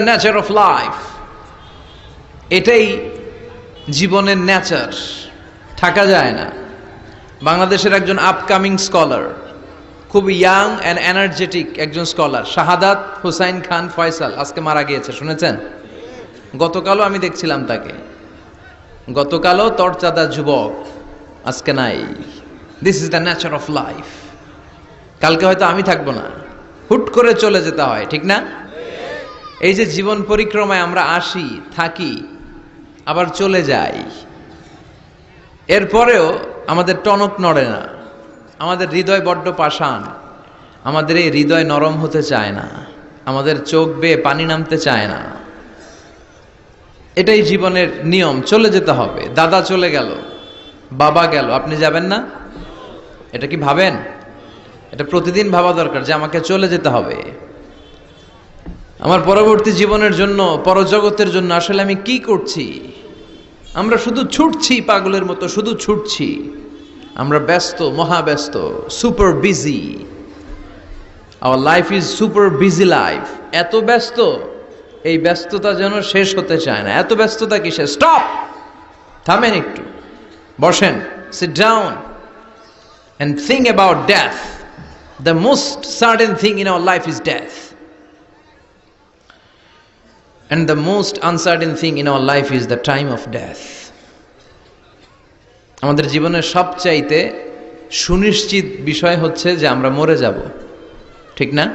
Nature of life, এটাই জীবনের nature, থাকা যায় না। বাংলাদেশের একজন আপকামিং স্কলার, খুব ইয়াং অ্যান্ড এনার্জেটিক একজন স্কলার, শাহাদাত হুসাইন খান ফয়সাল, আজকে মারা গিয়েছে, শুনেছেন? গতকালও আমি দেখছিলাম তাকে, গতকালও তরচাদা যুবক, আজকে নাই। This is the nature of life. কালকে হয়তো আমি থাকবো না, হুট করে চলে যেতে হয়, ঠিক না? এই যে জীবন পরিক্রমায় আমরা আসি, থাকি, আবার চলে যাই, এরপরেও আমাদের টনক নড়ে না, আমাদের হৃদয় বড্ড পাষাণ, আমাদের এই হৃদয় নরম হতে চায় না, আমাদের চোখ বেয়ে পানি নামতে চায় না। এটাই জীবনের নিয়ম, চলে যেতে হবে। দাদা চলে গেল, বাবা গেল, আপনি যাবেন না? এটা কি ভাবেন? এটা প্রতিদিন ভাবা দরকার যে আমাকে চলে যেতে হবে। আমার পরবর্তী জীবনের জন্য, পরজগতের জন্য আসলে আমি কি করছি? আমরা শুধু ছুটছি, পাগলের মতো শুধু ছুটছি। আমরা ব্যস্ত, মহাব্যস্ত, super busy. Our life is super busy life. এত ব্যস্ত, এই ব্যস্ততা যেন শেষ হতে চায় না। এত ব্যস্ততা কিসে? স্টপ, থামেন একটু, বসেন, sit down and think about death. The most certain thing in our life is death, and the most uncertain thing in our life is the time of death. আমাদের জীবনের সবচাইতে সুনিশ্চিত বিষয় হচ্ছে যে আমরা মরে যাব, ঠিক না?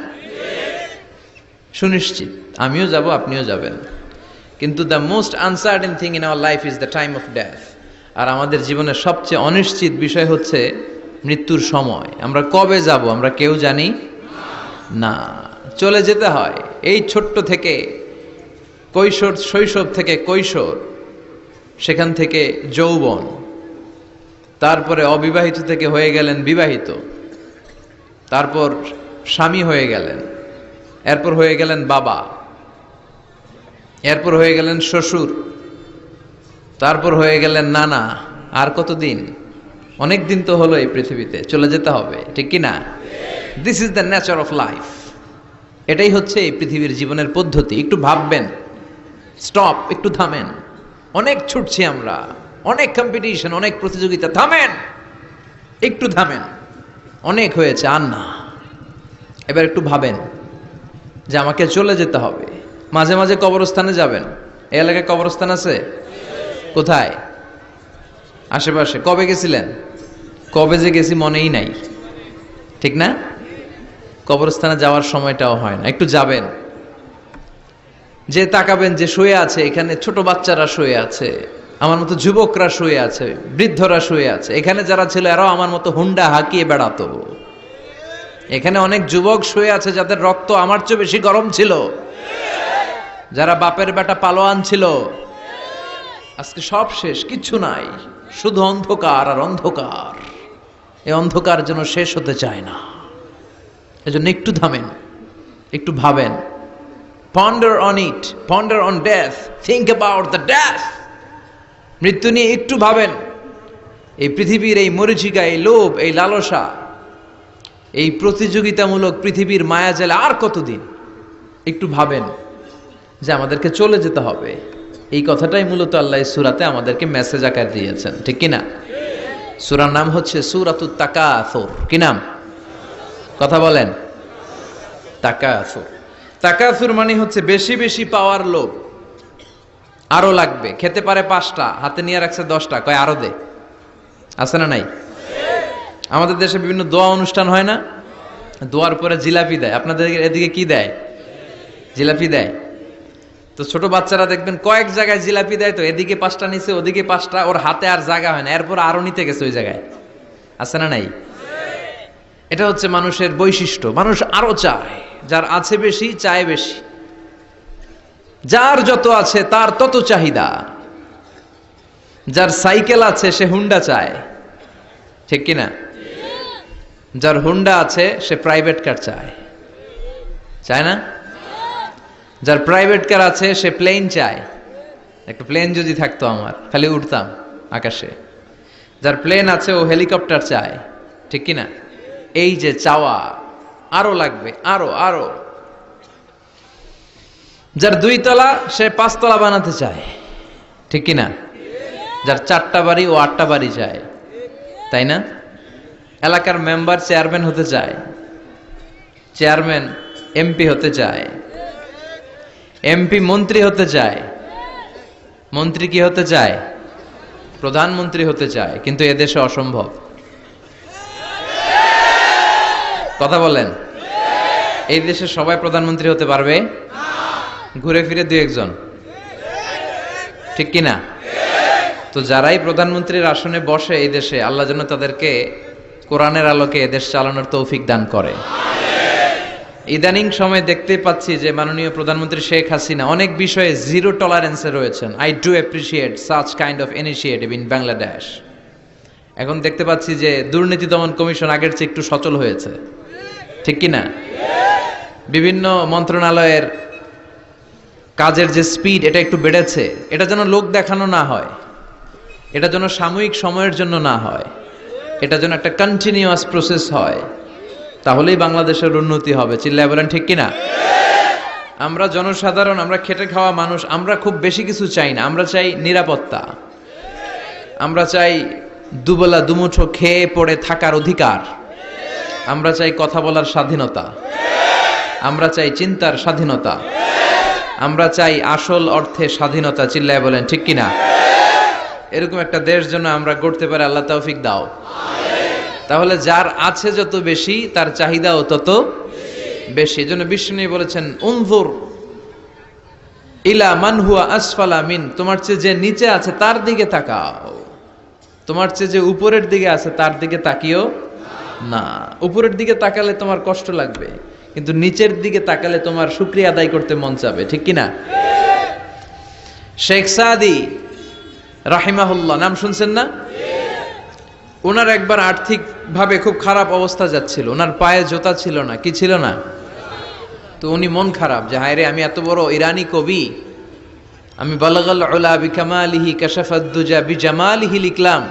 সুনিশ্চিত, আমিও যাব, আপনিও যাবেন, কিন্তু the most uncertain thing in our life is the time of death. আর আমাদের জীবনের সবচেয়ে অনিশ্চিত বিষয় হচ্ছে মৃত্যুর সময়। আমরা কবে যাব আমরা কেউ জানি না। চলে যেতে হয়। এই ছোট্ট থেকে কৈশোর, শৈশব থেকে কৈশোর, সেখান থেকে যৌবন, তারপরে অবিবাহিত থেকে হয়ে গেলেন বিবাহিত, তারপর স্বামী হয়ে গেলেন, এরপর হয়ে গেলেন বাবা, এরপর হয়ে গেলেন শ্বশুর, তারপর হয়ে গেলেন নানা। আর কতদিন? অনেক দিন তো হলো এই পৃথিবীতে, চলে যেতে হবে, ঠিক কি না? This is the nature of life. এটাই হচ্ছে এই পৃথিবীর জীবনের পদ্ধতি। একটু ভাববেন, স্টপ, একটু থামেন। অনেক ছুটছি আমরা, অনেক কম্পিটিশন, অনেক প্রতিযোগিতা, থামেন, একটু থামেন, অনেক হয়েছে, আর না। এবার একটু ভাবেন যে আমাকে চলে যেতে হবে। মাঝে মাঝে কবরস্থানে যাবেন। এই এলাকায় কবরস্থান আছে? কোথায়? আশেপাশে। কবে গেছিলেন? কবে যে গেছি মনেই নাই, ঠিক না? কবরস্থানে যাওয়ার সময়টাও হয় না। একটু যাবেন, যে তাকাবেন যে শুয়ে আছে এখানে, ছোট বাচ্চারা শুয়ে আছে, আমার মতো যুবকরা শুয়ে আছে, বৃদ্ধরা শুয়ে আছে। এখানে যারা ছিল এরাও আমার মতো হুন্ডা হাঁকিয়ে বেড়াতো। এখানে অনেক যুবক শুয়ে আছে যাদের রক্ত আমার চেয়ে বেশি গরম ছিল, যারা বাপের বেটা পালোয়ান ছিল। আজকে সব শেষ, কিচ্ছু নাই, শুধু অন্ধকার আর অন্ধকার। এই অন্ধকার যেন শেষ হতে চায় না। এজন্য একটু থামেন, একটু ভাবেন। Ponder on it, ponder on death, think about the death. মৃত্যু নিয়ে একটু ভাবেন। এই পৃথিবীর এই মরীচিকা, এই লোভ, এই লালসা, এই প্রতিযোগিতামূলক পৃথিবীর মায়াজালে আর কতদিন? একটু ভাবেন যে আমাদেরকে চলে যেতে হবে। এই কথাটাই মূলত আল্লাহ সূরাতে আমাদেরকে মেসেজ আকার দিয়েছেন, ঠিক কিনা? সূরার নাম হচ্ছে সূরাতুত তাকাসুর। কি নাম? কথা বলেন। তাকাসুর। তাকাসুর মানে হচ্ছে বেশি বেশি পাওয়ার লোভ। আরো লাগবে, খেতে পারে 5টা, হাতে নিয়ে রাখছে 10টা, কয় আরো দে। আছে না নাই? আমাদের দেশে বিভিন্ন দোয়া অনুষ্ঠান হয় না? দোয়ার পরে জিলাপি দেয়। আপনাদের এদিকে কি দেয়? জিলাপি দেয়। তো ছোট বাচ্চারা দেখবেন কয়েক জায়গায় জিলাপি দেয়, তো এদিকে 5টা নিচে, ওদিকে 5টা, ওর হাতে আর জায়গা হয় না, এরপর আরো নিতে গেছে ওই জায়গায়। আছে না নাই? এটা হচ্ছে মানুষের বৈশিষ্ট্য। মানুষ আরো চায়, যার আছে বেশি চায় বেশি। যার যত আছে তার তত চাহিদা। যার সাইকেল আছে সে হুন্ডা চায়, ঠিক কিনা? যার হুন্ডা আছে সে প্রাইভেট কার চায়, চায় না? যার প্রাইভেট কার আছে সে প্লেন চায়। একটা প্লেন যদি থাকতো আমার, খালি উঠতাম আকাশে। যার প্লেন আছে ও হেলিকপ্টার চায়, ঠিক কিনা? এই যে চাওয়া, আরো লাগবে, আরো আরো। যার 2 তলা সে 5 তলা বানাতে চায়, ঠিক কি না? যার 4টা বাড়ি ও 8টা বাড়ি চায়, তাই না? এলাকার মেম্বার চেয়ারম্যান হতে চায়, চেয়ারম্যান এমপি হতে চায়, এমপি মন্ত্রী হতে চায়, মন্ত্রী কি হতে চায়? প্রধানমন্ত্রী হতে চায়। কিন্তু এদেশে অসম্ভব। কথা বলেন, এই দেশে সবাই প্রধানমন্ত্রী হতে পারবে? ঘুরে ফিরে 2-1 জন, ঠিক কি না? তো যারাই প্রধানমন্ত্রীর আসনে বসে এই দেশে, আল্লাহ যেন তাদেরকে কোরআনের আলোকে এদেশ চালানোর তৌফিক দান করে। ইদানিং সময় দেখতে পাচ্ছি যে মাননীয় প্রধানমন্ত্রী শেখ হাসিনা অনেক বিষয়ে জিরো টলারেন্সে রয়েছেন। I do appreciate such kind of initiative in Bangladesh. এখন দেখতে পাচ্ছি যে দুর্নীতি দমন কমিশন আগের চেয়ে একটু সচল হয়েছে, ঠিক কি না? বিভিন্ন মন্ত্রণালয়ের কাজের যে স্পিড, এটা একটু বেড়েছে। এটা যেন লোক দেখানো না হয়, এটা যেন সাময়িক সময়ের জন্য না হয়, এটা যেন একটা কন্টিনিউয়াস প্রসেস হয়, তাহলেই বাংলাদেশের উন্নতি হবে। চিল্লায় বলেন ঠিক কিনা? আমরা জনসাধারণ, আমরা খেটে খাওয়া মানুষ, আমরা খুব বেশি কিছু চাই না। আমরা চাই নিরাপত্তা, আমরা চাই দুবেলা দুমুঠো খেয়ে পড়ে থাকার অধিকার, আমরা চাই কথা বলার স্বাধীনতা, আমরা চাই চিন্তার স্বাধীনতা, আমরা চাই আসল অর্থে স্বাধীনতা। চিল্লায় বলেন ঠিক কিনা? এরকম একটা দেশ যেন আমরা গড়তে পারি, আল্লাহ তৌফিক দাও। তাহলে যার আছে যত বেশি, তার চাহিদাও তত বেশি। এজন্য বিষ্ণু বলেছেন, উনজুর ইলা মান হুয়া আসফালা মিন, তোমার চেয়ে যে নিচে আছে তার দিকে তাকাও, তোমার চেয়ে যে উপরের দিকে আছে তার দিকে তাকিও না। উপরের দিকে তাকালে তোমার কষ্ট লাগবে, কিন্তু নিচের দিকে তাকালে তোমার শুকরিয়া আদায় করতে মন চাবে, ঠিক কিনা? শেখ সাদি রাহিমাহুল্লাহ নাম শুনছেন না? ওনার একবার আর্থিক ভাবে খুব খারাপ অবস্থা যাচ্ছিল, ওনার পায়ে জোতা ছিল না। কি ছিল না? তো উনি মন খারাপ যে হায় রে, আমি এত বড় ইরানি কবি, আমি বালাগাল উলা বিকামালিহি কাশাফাদ দুজা বিজামালিহি লিখলাম,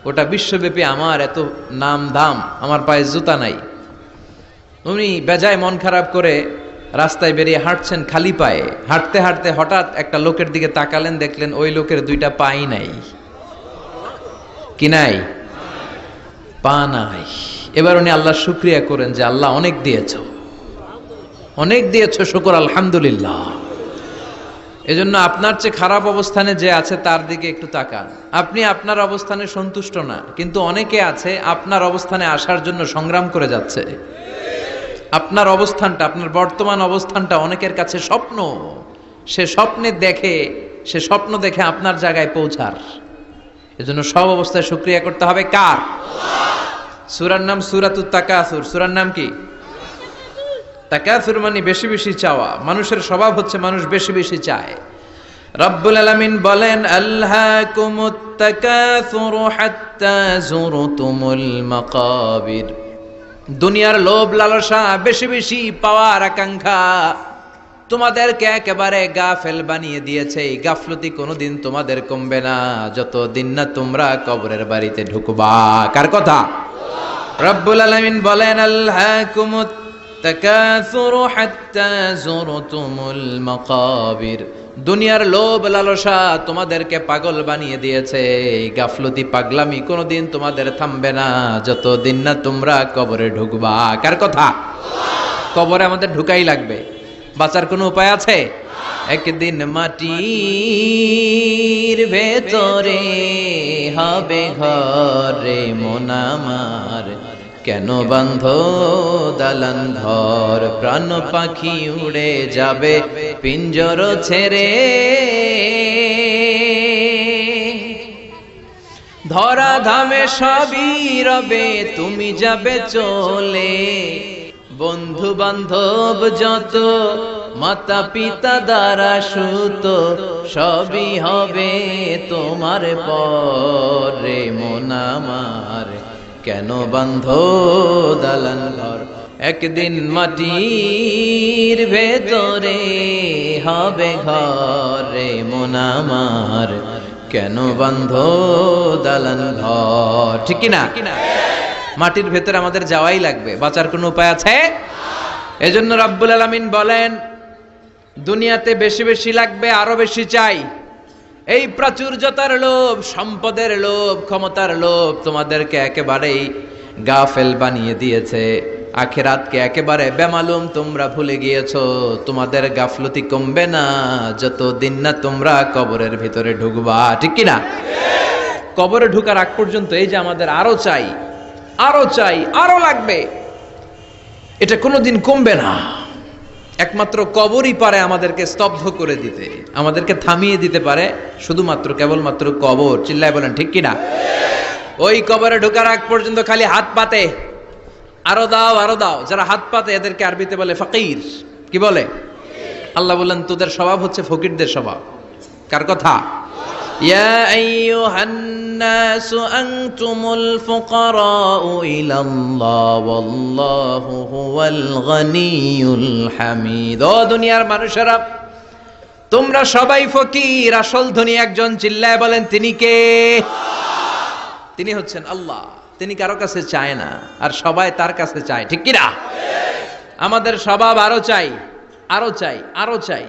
ওটা বিশ্বব্যাপী আমার এত নাম দাম, আমার পায়ে জুতা নাই। উনি বেজায় মন খারাপ করে রাস্তায় বেরিয়ে হাঁটছেন খালি পায়ে। হাঁটতে হাঁটতে হঠাৎ একটা লোকের দিকে তাকালেন, দেখলেন ওই লোকের 2টা পাই নাই। কি নাই? পা নাই। এবার উনি আল্লাহর শুকরিয়া করেন যে আল্লাহ অনেক দিয়েছো, অনেক দিয়েছো, শুকর আলহামদুলিল্লাহ। এজন্য আপনার চেয়ে খারাপ অবস্থানে যে আছে তার দিকে একটু তাকান। আপনি আপনার অবস্থানে সন্তুষ্ট না, কিন্তু অনেকে আছে আপনার অবস্থানে আসার জন্য সংগ্রাম করে যাচ্ছে। আপনার অবস্থানটা, আপনার বর্তমান অবস্থানটা অনেকের কাছে স্বপ্ন। সে স্বপ্ন দেখে আপনার জায়গায় পৌঁছার। এজন্য সব অবস্থায় শুকরিয়া করতে হবে। কার? সূরার নাম সূরাতুত তাকাসুর। সূরার নাম কি? তাকাসুর মানে বেশি বেশি চাওয়া। মানুষের স্বভাব হচ্ছে মানুষ বেশি বেশি চায়। রব্বুল আলামিন বলেন, আলহাকুমুত তাকাসুরু হাত্তা যুরতুমুল মাকাবির। দুনিয়ার লোভ লালসা, বেশি বেশি পাওয়ার আকাঙ্ক্ষা তোমাদেরকে একেবারে গাফেল বানিয়ে দিয়েছে। এই গাফলতি কোনোদিন তোমাদের কমবে না যতদিন না তোমরা কবরের বাড়িতে ঢুকবা। কার কথা? রব্বুল আলামিন বলেন, আলহাকুমুত তাকাসুরু হাত্তা যুরতুমুল মাকাবির। দুনিয়ার লোভ লালসা তোমাদেরকে পাগল বানিয়ে দিয়েছে। এই গাফলতি পাগলামি কোনোদিন তোমাদের থামবে না যতদিন না তোমরা কবরে ঢুকবা। কার কথা? কবরে আমাদের ঢুকাই লাগবে, বাঁচার কোনো উপায় আছে? একদিন মাটির ভেতরে হবে ঘরে মন আমার, কেন বান্ধ দালান ঘর, প্রাণ পাখি উড়ে যাবে পিঞ্জর ছেড়ে। ধরা ধামে সবই রবে, তুমি যাবে চলে। বন্ধু বান্ধব যত, মাতা পিতা দ্বারা সুত, সবই হবে তোমার পরে মন আমার, কেন বান্ধ দালান ঘর। একদিন মাটির ভেতরে হবে ঘরে মন আমার, কেন বান্ধ দালান ঘর। ঠিক কিনা? মাটির ভেতরে আমাদের যাওয়াই লাগবে, বাঁচার কোনো উপায় আছে? এজন্য রব্বুল আলামিন বলেন, দুনিয়াতে বেশি বেশি লাগবে, আরো বেশি চাই। এই প্রাচুর্যতার লোভ, সম্পদের লোভ, ক্ষমতার লোভ তোমাদেরকে একেবারেই গাফেল বানিয়ে দিয়েছে। আখিরাতকে একেবারে বেমালুম তোমরা ভুলে গিয়েছো। তোমাদের গাফলতি কমবে না যতদিন না তোমরা কবরের ভিতরে ঢুকবা, ঠিক কি না? কবরে ঢুকার আগ পর্যন্ত এই যে আমাদের আরো চাই, আরো চাই, আরো লাগবে, এটা কোনোদিন কমবে না। একমাত্র কবরই পারে আমাদেরকে স্তব্ধ করে দিতে, আমাদেরকে থামিয়ে দিতে পারে শুধুমাত্র কেবলমাত্র কবর। চিল্লায় বলেন ঠিক কিনা? ওই কবরে ঢোকার আগ পর্যন্ত খালি হাত পাতে, আরো দাও আরো দাও। যারা হাত পাতে এদেরকে আরবিতে বলে ফকির। কি বলে? আল্লাহ বললেন তোদের স্বভাব হচ্ছে ফকিরদের স্বভাব। কার কথা? ইয়া আইয়ুহান নাসু আনতুমুল ফুকারাউ ইলাল্লাহ ওয়াল্লাহু হুয়াল গনিয়ুল হামিদ। ও দুনিয়ার মানুষেরা, তোমরা সবাই ফকির, আসল ধনী একজন। চিল্লায় বলেন তিনি কে? তিনি হচ্ছেন আল্লাহ। তিনি কারো কাছে চায় না, আর সবাই তার কাছে চায়, ঠিক কি না? আমাদের স্বভাব আরো চাই, আরো চাই, আরো চাই।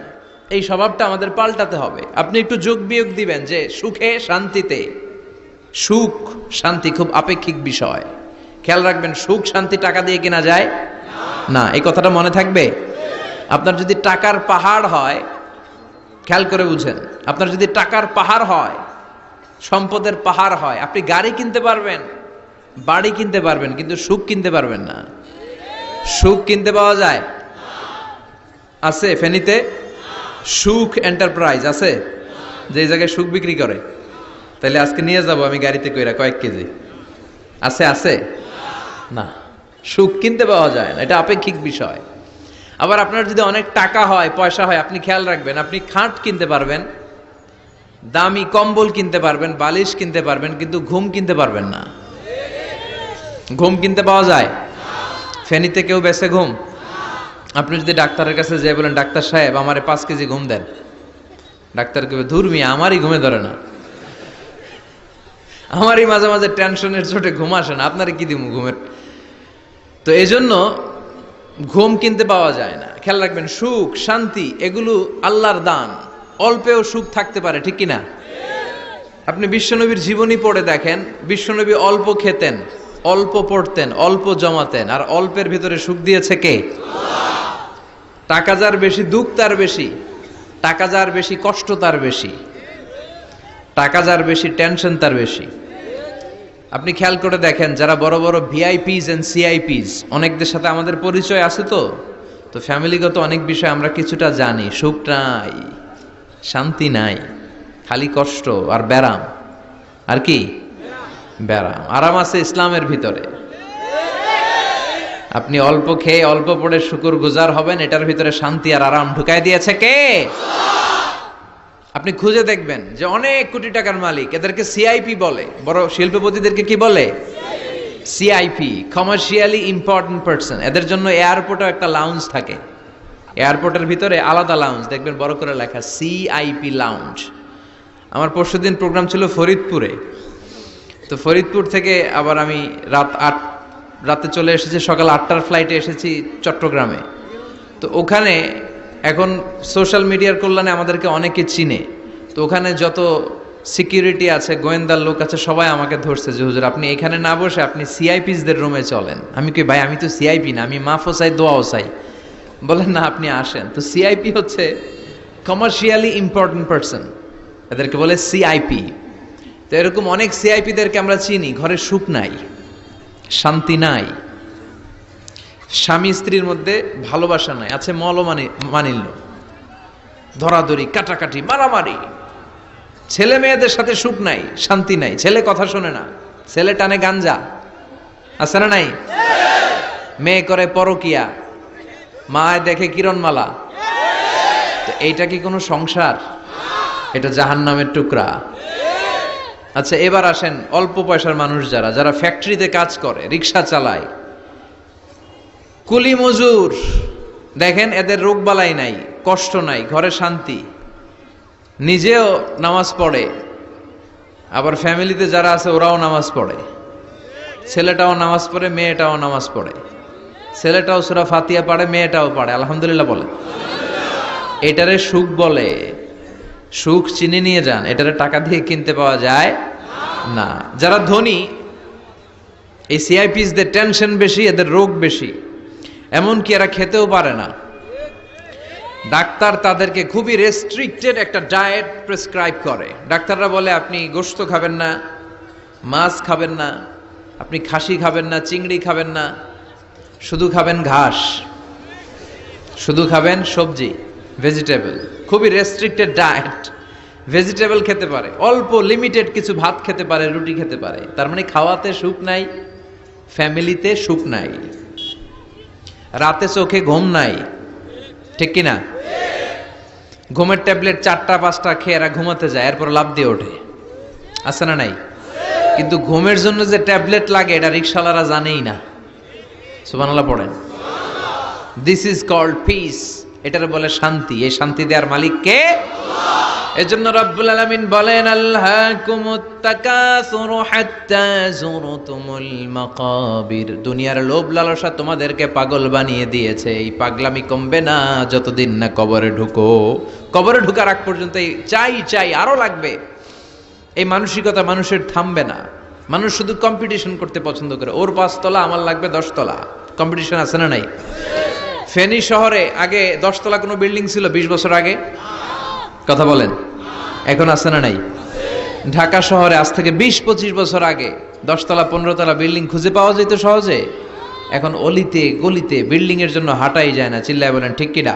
এই স্বভাবটা আমাদের পাল্টাতে হবে। আপনি একটু যোগ বিয়োগ দিবেন যে সুখে শান্তিতে, সুখ শান্তি খুব আপেক্ষিক বিষয়। খেয়াল রাখবেন, সুখ শান্তি টাকা দিয়ে কেনা যায় না, এই কথাটা মনে থাকবে। আপনার যদি টাকার পাহাড় হয়, খেয়াল করে বুঝেন, আপনার যদি টাকার পাহাড় হয়, সম্পদের পাহাড় হয়, আপনি গাড়ি কিনতে পারবেন, বাড়ি কিনতে পারবেন, কিন্তু সুখ কিনতে পারবেন না। সুখ কিনতে পাওয়া যায়? আছে ফেনীতে সুখ এন্টারপ্রাইজ আছে, যে জায়গায় সুখ বিক্রি করে। তাহলে আজকে নিয়ে যাব আমি গাড়িতে কইরা কয়েক কেজি। আছে? আছে না, সুখ কিনতে পাওয়া যায় না, এটা আপেক্ষিক বিষয়। আবার আপনার যদি অনেক টাকা হয়, পয়সা হয়, আপনি খেয়াল রাখবেন, আপনি খাট কিনতে পারবেন, দামি কম্বল কিনতে পারবেন, বালিশ কিনতে পারবেন, কিন্তু ঘুম কিনতে পারবেন না। ঘুম কিনতে পাওয়া যায়? ফেনীতে কেউ বেছে ঘুম? আপনি যদি ডাক্তারের কাছে যেয়ে বলেন ডাক্তার সাহেব আমারে 5 কেজি ঘুম দেন, ডাক্তার কবে ধুর মিয়া আমারই ঘুমে ধরে না, আমারই মাঝে মাঝে টেনশনের চোটে ঘুম আসে না, আপনারে কি দিব ঘুমের। তো এই জন্য ঘুম কিনতে পাওয়া যায় না। খেয়াল রাখবেন, সুখ শান্তি এগুলো আল্লাহর দান। অল্পেও সুখ থাকতে পারে, ঠিক কিনা? আপনি বিশ্বনবীর জীবনী পড়ে দেখেন, বিশ্বনবী অল্প খেতেন, অল্প পড়তেন, অল্প জমাতেন, আর অল্পের ভিতরে সুখ দিয়েছে কে? টাকা যার বেশি দুঃখ তার বেশি, টাকা যার বেশি কষ্ট তার বেশি, টাকা যার বেশি টেনশন তার বেশি। আপনি খেয়াল করে দেখেন, যারা বড় বড় ভিআইপিস এন্ড সিআইপিস, অনেকদের সাথে আমাদের পরিচয় আছে, তো ফ্যামিলিগত অনেক বিষয় আমরা কিছুটা জানি। সুখ নাই, শান্তি নাই, খালি কষ্ট আর ব্যারাম। আর কি? ব্যারাম। আরাম আছে ইসলামের ভিতরে। আপনি অল্প খেয়ে অল্প পড়ে শুকর গুজার হবেন, এটার ভিতরে শান্তি আর আরাম ঢুকাই দিয়েছে কে? আপনি খুঁজে দেখবেন যে অনেক কোটি টাকার মালিক, এদেরকে সিআইপি বলে। বড় শিল্পপতিদেরকে কি বলে? CIP, commercially important person. এদের জন্য এয়ারপোর্টেও একটা লাউঞ্জ থাকে, এয়ারপোর্টের ভিতরে আলাদা লাউঞ্জ, দেখবেন বড় করে লেখা সিআইপি লাউঞ্জ। আমার পরশুদিন প্রোগ্রাম ছিল ফরিদপুরে, তো ফরিদপুর থেকে আবার আমি রাতে চলে এসেছি, সকাল 8টার ফ্লাইটে এসেছি চট্টগ্রামে। তো ওখানে এখন সোশ্যাল মিডিয়ার কল্যাণে আমাদেরকে অনেকে চিনে, তো ওখানে যত সিকিউরিটি আছে, গোয়েন্দার লোক আছে, সবাই আমাকে ধরছে যে হুজুর আপনি এখানে না বসে আপনি সিআইপিসদের রুমে চলেন। আমি কি ভাই, আমি তো সিআইপি না, আমি মাফও চাই দোয়াও চাই। বলেন না, আপনি আসেন। তো সিআইপি হচ্ছে কমার্শিয়ালি ইম্পর্টেন্ট পারসন, এদেরকে বলে সিআইপি। তো এরকম অনেক সিআইপিদেরকে আমরা চিনি, ঘরে সুখ নাই, শান্তি নাই, স্বামী স্ত্রীর মধ্যে ভালোবাসা নাই, আছে মানিল্য, ধরাধরি, কাটাকাটি, মারামারি। ছেলে মেয়েদের সাথে সুখ নাই, শান্তি নাই, ছেলে কথা শোনে না, ছেলে টানে গাঞ্জা, আছে না নাই? মেয়ে করে পরকিয়া, মায় দেখে কিরণমালা। তো এইটা কি কোনো সংসার? এটা জাহান্নামের টুকরা। আচ্ছা, এবার আসেন অল্প পয়সার মানুষ যারা ফ্যাক্টরিতে কাজ করে, রিক্সা চালায়, কুলি মজুর, দেখেন এদের রোগ বালাই নাই, কষ্ট নাই, ঘরে শান্তি, নিজেও নামাজ পড়ে, আবার ফ্যামিলিতে যারা আছে ওরাও নামাজ পড়ে, ছেলেটাও নামাজ পড়ে, মেয়েটাও নামাজ পড়ে, ছেলেটাও সূরা ফাতিহা পড়ে, মেয়েটাও পড়ে, আলহামদুলিল্লাহ বলে। এটারে সুখ বলে। সুখ চিনে নিয়ে যান, এটারে টাকা দিয়ে কিনতে পাওয়া যায় না। যারা ধনী, এই সিআইপিসদের টেনশন বেশি, এদের রোগ বেশি, এমনকি এরা খেতেও পারে না। ডাক্তার তাদেরকে খুবই রেস্ট্রিক্টেড একটা ডায়েট প্রেসক্রাইব করে। ডাক্তাররা বলে আপনি গোশত খাবেন না, মাছ খাবেন না, আপনি খাসি খাবেন না, চিংড়ি খাবেন না, শুধু খাবেন ঘাস, শুধু খাবেন সবজি, ভেজিটেবল। খুবই রেস্ট্রিক্টেড ডায়েট। ভেজিটেবল খেতে পারে, অল্প লিমিটেড কিছু ভাত খেতে পারে, রুটি খেতে পারে। তার মানে খাওয়াতে সুখ নাই, ফ্যামিলিতে সুখ নাই, রাতে চোখে ঘুম নাই, ঠিক কিনা? ঘুমের ট্যাবলেট 4টা-5টা খেয়ে এরা ঘুমাতে যায়, এরপর লাভ দিয়ে ওঠে, আছে না নাই? কিন্তু ঘুমের জন্য যে ট্যাবলেট লাগে এটা রিকশাওয়ালারা জানেই না। সুবহানাল্লাহ পড়েন। দিস ইজ কল্ড পিস, এটারে বলে শান্তি। এই শান্তি দেওয়ার মালিক কে? এজন্য রব্বুল আলামিন বলেন, আল্লাহকুমুত তাকাসুরু হাত্তা যুরতুমুল মাকাবির। দুনিয়ার লোভ লালসা তোমাদেরকে পাগল বানিয়ে দিয়েছে। এই পাগলামি কমবে না যতদিন না কবরে ঢুকো। কবরে ঢুকার আগ পর্যন্ত এই চাই চাই আরো লাগবে, এই মানসিকতা মানুষের থামবে না। মানুষ শুধু কম্পিটিশন করতে পছন্দ করে, ওর 5 তলা আমার লাগবে 10 তলা। কম্পিটিশন আছে না নাই? ফেনী শহরে আগে 10 তলা কোনো বিল্ডিং ছিল 20 বছর আগে? কথা বলেন, এখন আছে না নাই? ঢাকা শহরে আজ থেকে 20-25 বছর আগে 10 তলা 15 তলা বিল্ডিং খুঁজে পাওয়া যেত সহজে। এখন অলিতে গলিতে বিল্ডিং এর জন্য হাঁটাই যায় না। চিল্লায় বলেন ঠিক কিনা?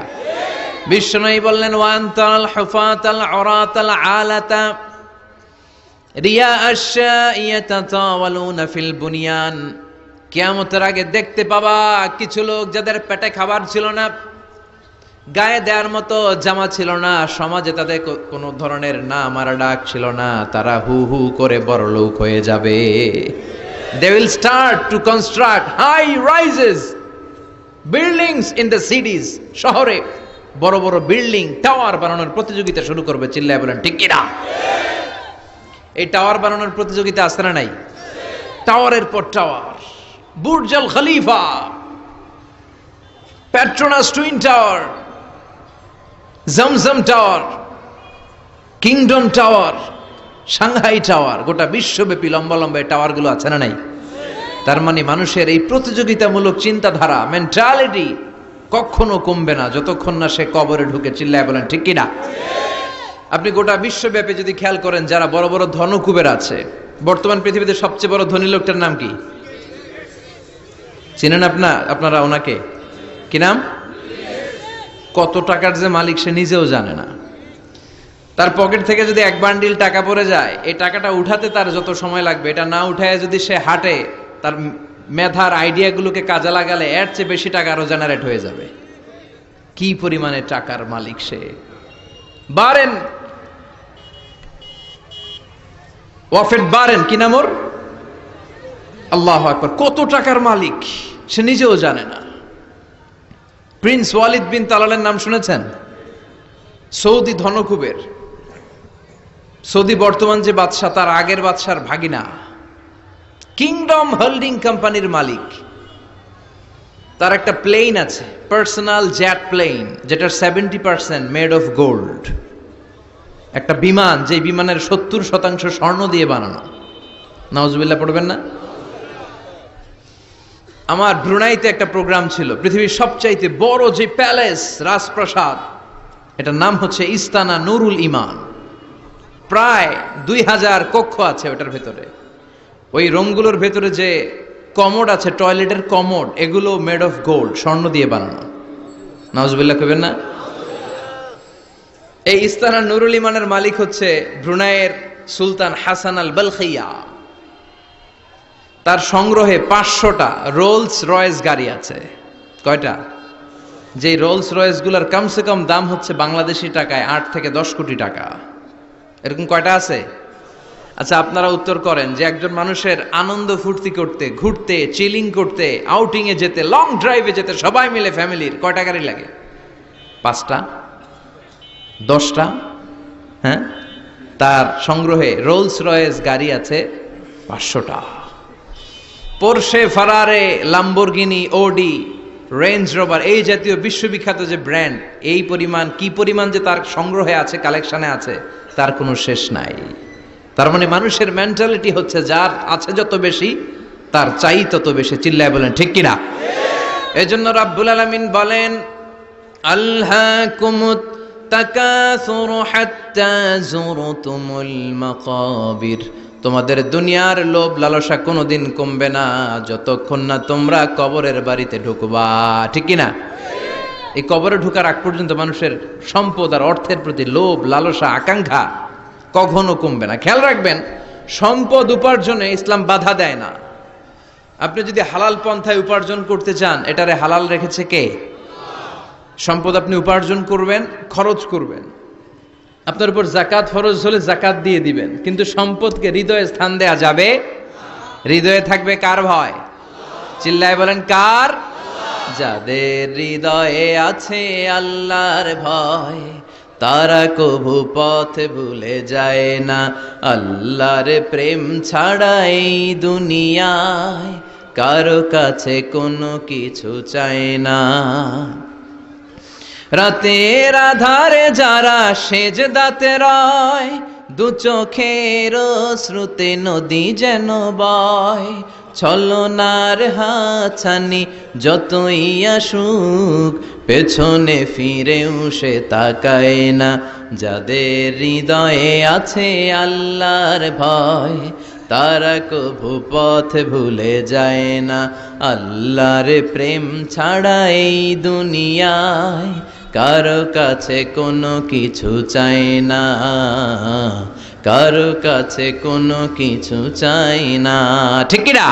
বিশ্বনবী বললেন, ওয়ান্তাল হুফাতাল উরাতাল আলাতা রিয়া আশ-শাইয়াতাতাওয়ালুনা ফিল বুনিয়ান। কিয়ামতের আগে দেখতে পাবা কিছু লোক যাদের পেটে খাবার ছিল না, গায়ে দেওয়ার মতো জামা ছিল না, সমাজে তাদের কোনো ধরনের নাম আর ডাক ছিল না, তারা হু হু করে বড় লোক হয়ে যাবে। They will start to construct high rises, buildings in the cities. শহরে বড় বড় বিল্ডিং, টাওয়ার বানানোর প্রতিযোগিতা শুরু করবে। চিল্লায় বলেন ঠিক কিনা? এই টাওয়ার বানানোর প্রতিযোগিতা আছে না নাই? টাওয়ারের পর tower, Burj Al Khalifa, Petronas Twin Tower, Zamzam Tower, Kingdom Tower, Shanghai Tower, গোটা বিশ্বব্যাপী লম্বা লম্বা টাওয়ার গুলো আছে না নাই? তার মানে মানুষের এই প্রতিযোগিতামূলক চিন্তাধারা, মেন্টালিটি কখনো কমবে না যতক্ষণ না সে কবরে ঢুকে। চিল্লায় বলেন ঠিক কিনা? আপনি গোটা বিশ্বব্যাপী যদি খেয়াল করেন, যারা বড় বড় ধনকুবের আছে, বর্তমান পৃথিবীতে সবচেয়ে বড় ধনী লোকটার নাম কি চিনেন আপনারা ওনাকে? কি নাম? কত টাকার যে মালিক সে নিজেও জানে না। তার পকেট থেকে যদি 1 বান্ডিল টাকা পড়ে যায়, এই টাকাটা উঠাতে তার যত সময় লাগবে, এটা না উঠায় যদি সে হাঁটে, তার মেধার আইডিয়াগুলোকে কাজে লাগালে এর চেয়ে বেশি টাকা আরো জেনারেট হয়ে যাবে। কি পরিমাণে টাকার মালিক সে! বারেন, ওয়াফেদ বারেন, কি নাম ওর? আল্লাহু আকবার। কত টাকার মালিক সে নিজেও জানে না। প্রিন্স ওয়ালিদ বিন তালালের নাম শুনেছেন? সৌদি ধনকুবের। সৌদি বর্তমান যে বাদশাহ, তার আগের বাদশার ভাগিনা, কিংডম হোল্ডিং কোম্পানির মালিক। তার একটা প্লেন আছে, পার্সোনাল জেট প্লেন, যেটার 70% মেড অফ গোল্ড। একটা বিমান, যে বিমানের 70% স্বর্ণ দিয়ে বানানো। নাউজুবিল্লাহ পড়বেন না? আমার ব্রুনাইতে একটা প্রোগ্রাম ছিল, পৃথিবীর সবচাইতে বড় যে প্যালেস, রাজপ্রাসাদ, এটার নাম হচ্ছে ইস্তানা নুরুল ইমান। প্রায় 2000 কক্ষ আছে ওটার ভেতরে। ওই রুমগুলোর ভেতরে যে কমোড আছে, টয়লেটের কমোড, এগুলো মেড অফ গোল্ড, স্বর্ণ দিয়ে বানানো। নাউজুবিল্লাহ কইবেন না? এই ইস্তানা নুরুল ইমানের মালিক হচ্ছে ব্রুনাইয়ের সুলতান হাসান আল বলখিয়া। তার সংগ্রহে 500টা রোলস রয়েস গাড়ি আছে। কয়টা? যে রোলস রয়েস গুলার কমসে কম দাম হচ্ছে বাংলাদেশি টাকায় 8 থেকে 10 কোটি টাকা। এরকম কয়টা আছে? আচ্ছা, আপনারা উত্তর করেন যে একজন মানুষের আনন্দ ফুর্তি করতে, ঘুরতে, চিলিং করতে, আউটিং এ যেতে, লং ড্রাইভে যেতে সবাই মিলে ফ্যামিলির কয়টা গাড়ি লাগে? 5টা? 10টা? হ্যাঁ, তার সংগ্রহে রোলস রয়েস গাড়ি আছে 500টা। পোরশে, ফারারে, লাম্বরগিনি, ওডি, রেঞ্জ রোভার, এই জাতীয় বিশ্ববিখ্যাত যে ব্র্যান্ড, এই পরিমাণ কি পরিমাণ যে তার সংগ্রহে আছে, কালেকশনে আছে, তার কোনো শেষ নাই। তার মানে মানুষের মেন্টালিটি হচ্ছে যার আছে যত বেশি তার চাই তত বেশি। চিল্লায় বলেন ঠিক কিনা? এজন্য রাব্বুল আলামিন বলেন, আল্হাকুমুত তাকাসুরু হাত্তা যুরতুমুল মাকাবির, তোমাদের দুনিয়ার লোভ লালসা কোনোদিন কমবে না যতক্ষণ না তোমরা কবরের বাড়িতে ঢুকবা। ঠিক কিনা? এই কবরে ঢুকার আগ পর্যন্ত মানুষের সম্পদ আর অর্থের প্রতি লোভ লালসা আকাঙ্ক্ষা কখনো কমবে না। খেয়াল রাখবেন, সম্পদ উপার্জনে ইসলাম বাধা দেয় না। আপনি যদি হালাল পন্থায় উপার্জন করতে চান, এটারে হালাল রেখেছে কে? সম্পদ আপনি উপার্জন করবেন, খরচ করবেন, আপনার উপর জাকাত ফরজ হলে জাকাত দিয়ে দিবেন, কিন্তু সম্পদকে হৃদয়ে স্থান দেয়া যাবে। হৃদয়ে থাকবে কার ভয়? চিল্লায় বলেন কার? যাদের হৃদয়ে আছে আল্লাহর ভয়, তারা কভু পথ ভুলে যায় না। আল্লাহর প্রেম ছাড়া এই দুনিয়ায় কারো কাছে কোনো কিছু চায় না। রাতের আধারে যারা সেজদাতে রয়, দু চোখের শ্রুতে নদী যেন বয়। ছলনার হাতছানি যতই আসুক, পেছনে ফিরেও সে তাকায় না। যাদের হৃদয়ে আছে আল্লাহর ভয়, তারা কভু পথ ভুলে যায় না। আল্লাহর প্রেম ছাড়া এই দুনিয়ায় কারো কাছে কোনো কিছু চাই না, কারো কাছে কোনো কিছু চাই না। ঠিক কিনা?